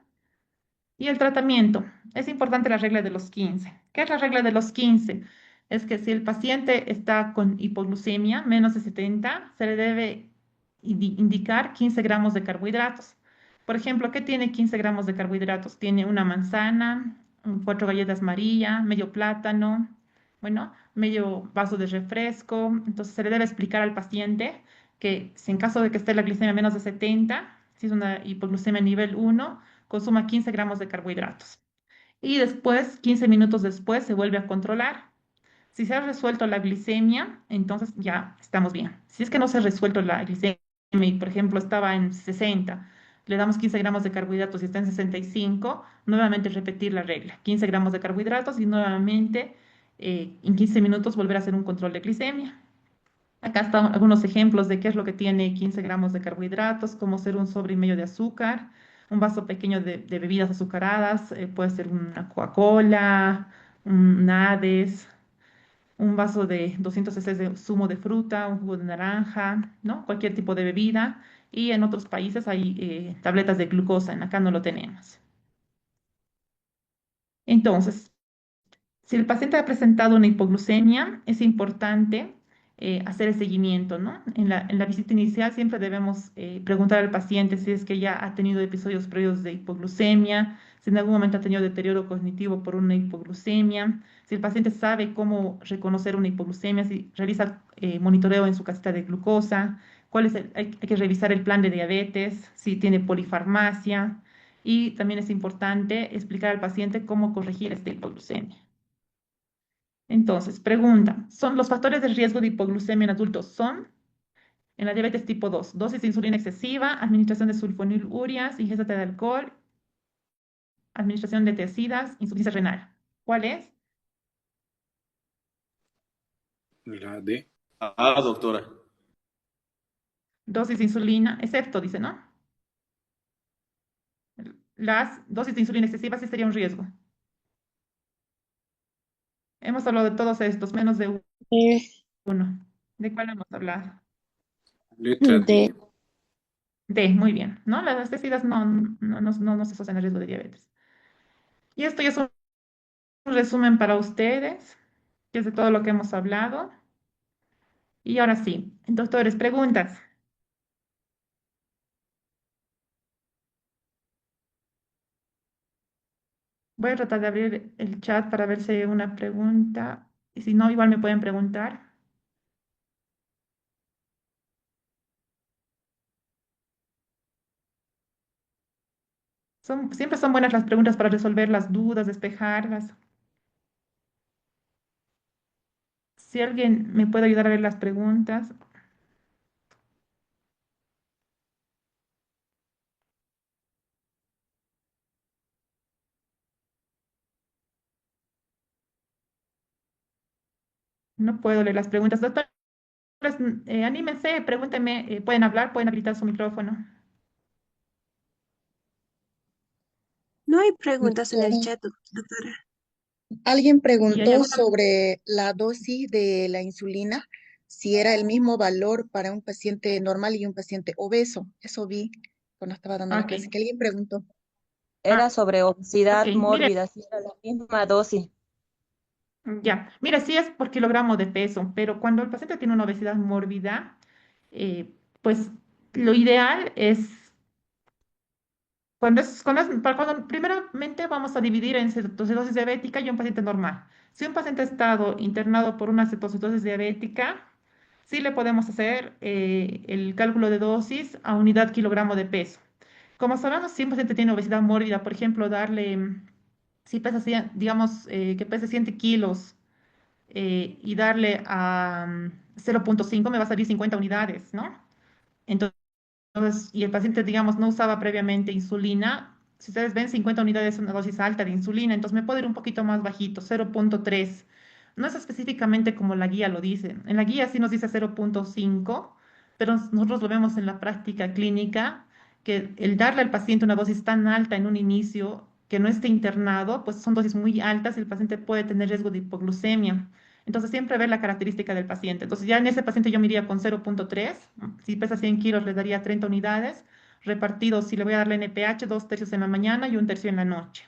Y el tratamiento. Es importante la regla de los 15. ¿Qué es la regla de los 15? Es que si el paciente está con hipoglucemia menos de 70, se le debe indicar 15 gramos de carbohidratos. Por ejemplo, ¿qué tiene 15 gramos de carbohidratos? Tiene una manzana, 4 galletas María, medio plátano, bueno, medio vaso de refresco. Entonces se le debe explicar al paciente que si en caso de que esté la glicemia menos de 70, si es una hipoglucemia nivel 1, consuma 15 gramos de carbohidratos. Y después, 15 minutos después, se vuelve a controlar. Si se ha resuelto la glicemia, entonces ya estamos bien. Si es que no se ha resuelto la glicemia y, por ejemplo, estaba en 60, le damos 15 gramos de carbohidratos y está en 65, nuevamente repetir la regla. 15 gramos de carbohidratos y nuevamente en 15 minutos volver a hacer un control de glicemia. Acá están algunos ejemplos de qué es lo que tiene 15 gramos de carbohidratos, como ser un sobre y medio de azúcar, un vaso pequeño de bebidas azucaradas, puede ser una Coca-Cola, un Hades, un vaso de 200 cc de zumo de fruta, un jugo de naranja, ¿no? Cualquier tipo de bebida. Y en otros países hay tabletas de glucosa, en acá no lo tenemos. Entonces, si el paciente ha presentado una hipoglucemia, es importante hacer el seguimiento, ¿no? En la visita inicial siempre debemos preguntar al paciente si es que ya ha tenido episodios previos de hipoglucemia, si en algún momento ha tenido deterioro cognitivo por una hipoglucemia, si el paciente sabe cómo reconocer una hipoglucemia, si realiza monitoreo en su casita de glucosa, hay que revisar el plan de diabetes, si tiene polifarmacia, y también es importante explicar al paciente cómo corregir esta hipoglucemia. Entonces, pregunta, ¿son los factores de riesgo de hipoglucemia en adultos? Son en la diabetes tipo 2, dosis de insulina excesiva, administración de sulfonilurias, ingesta de alcohol, administración de tecidas, insuficiencia renal. ¿Cuál es? La D. Ah, doctora. Dosis de insulina, excepto, dice, ¿no? Las dosis de insulina excesivas sí sería un riesgo. Hemos hablado de todos estos, menos de uno. ¿De cuál hemos hablado? Letra D. D, muy bien, ¿no? Las tecidas no se asocian al riesgo de diabetes. Y esto ya es un resumen para ustedes, que es de todo lo que hemos hablado. Y ahora sí, doctores, preguntas. Voy a tratar de abrir el chat para ver si hay una pregunta. Y si no, igual me pueden preguntar. Siempre son buenas las preguntas para resolver las dudas, despejarlas. Si alguien me puede ayudar a ver las preguntas. No puedo leer las preguntas. Doctores, anímense, pregúntenme, pueden hablar, pueden habilitar su micrófono. No hay preguntas en el chat, doctora. Alguien Y hay preguntó alguna. sobre la dosis de la insulina, si era el mismo valor para un paciente normal y un paciente obeso. Eso vi cuando estaba dando la Ok, clase, que alguien preguntó. Era sobre ok, obesidad mire, mórbida, si era la misma dosis. ya, mira, sí es por kilogramo de peso, pero cuando el paciente tiene una obesidad mórbida, pues lo ideal es, primeramente vamos a dividir en cetocidosis diabética y un paciente normal. Si un paciente ha estado internado por una cetocidosis diabética, sí le podemos hacer el cálculo de dosis a unidad kilogramo de peso. Como sabemos, si un paciente tiene obesidad mórbida, por ejemplo, si pesa 100, digamos que pese 100 kilos, y darle a 0,5 me va a salir 50 unidades, ¿no? Entonces, y el paciente, digamos, no usaba previamente insulina. Si ustedes ven, 50 unidades es una dosis alta de insulina, entonces me puedo ir un poquito más bajito, 0,3. No es específicamente como la guía lo dice. En la guía sí nos dice 0,5, pero nosotros lo vemos en la práctica clínica, que el darle al paciente una dosis tan alta en un inicio, que no esté internado, pues son dosis muy altas y el paciente puede tener riesgo de hipoglucemia. Entonces, siempre ver la característica del paciente. Entonces, ya en ese paciente yo me iría con 0,3. Si pesa 100 kilos, le daría 30 unidades. Repartidos, si le voy a dar la NPH, 2 tercios en la mañana y 1 tercio en la noche.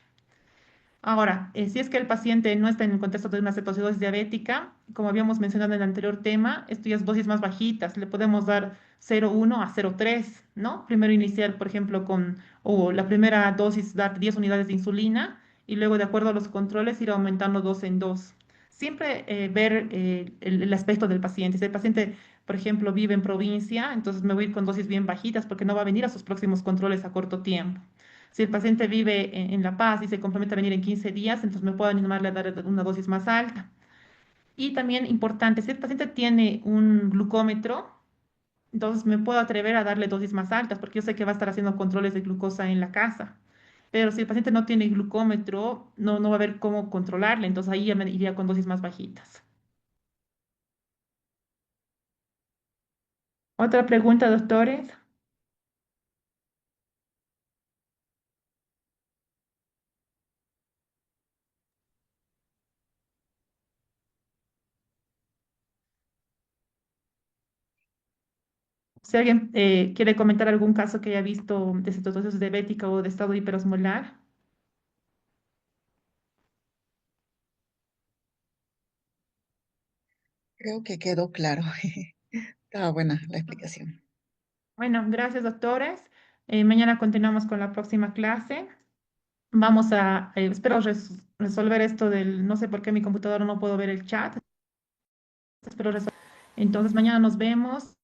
Ahora, si es que el paciente no está en el contexto de una cetocidosis diabética, como habíamos mencionado en el anterior tema, esto ya es dosis más bajitas. Le podemos dar 0,1 a 0,3, ¿no? Primero iniciar, por ejemplo, o la primera dosis, dar 10 unidades de insulina y luego, de acuerdo a los controles, ir aumentando dos en dos. Siempre ver el aspecto del paciente. Si el paciente, por ejemplo, vive en provincia, entonces me voy a ir con dosis bien bajitas porque no va a venir a sus próximos controles a corto tiempo. Si el paciente vive en La Paz y se compromete a venir en 15 días, entonces me puedo animarle a dar una dosis más alta. Y también importante, si el paciente tiene un glucómetro, entonces me puedo atrever a darle dosis más altas porque yo sé que va a estar haciendo controles de glucosa en la casa. Pero si el paciente no tiene glucómetro, no va a haber cómo controlarle, entonces ahí ya me iría con dosis más bajitas. Otra pregunta, doctores. Si alguien quiere comentar algún caso que haya visto de cetosis diabética o de estado hiperosmolar. Creo que quedó claro. Estaba buena la explicación. Bueno, gracias, doctores. Mañana continuamos con la próxima clase. Vamos a, espero resolver esto del, no sé por qué mi computadora no puedo ver el chat. Espero Entonces, mañana nos vemos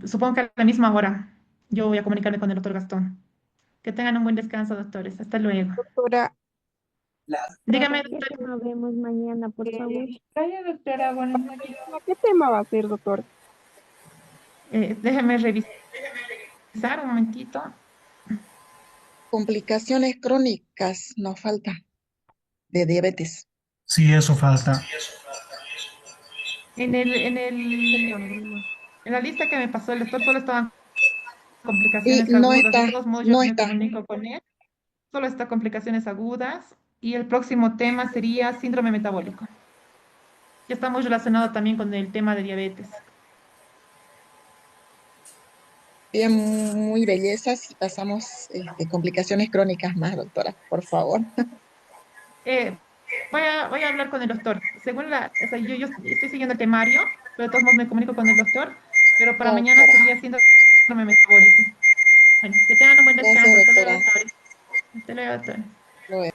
supongo que a la misma hora. Yo voy a comunicarme con el doctor Gastón. Que tengan un buen descanso, doctores. Hasta luego. Doctora, Dígame, ¿Qué doctor. tema vemos mañana, por favor? vaya doctora, buenas noches. ¿Qué tema va a ser, doctor? Déjeme revisar un momentito. Complicaciones crónicas, no falta, de diabetes. Sí, eso falta. En la lista que me pasó el doctor solo estaban Y complicaciones no agudas. De está, todos modos, yo no me está. comunico con él. Solo está complicaciones agudas. Y el próximo tema sería síndrome metabólico. Que está muy relacionado también con el tema de diabetes. Bien, muy bellezas y pasamos complicaciones crónicas más, doctora, por favor. Voy a hablar con el doctor. O sea, yo estoy siguiendo el temario, pero de todos modos me comunico con el doctor. Pero para mañana sería síndrome metabólico. Bueno, que tengan un buen Gracias, descanso. Hasta luego, doctora. doctores. Hasta luego, doctores. Luego.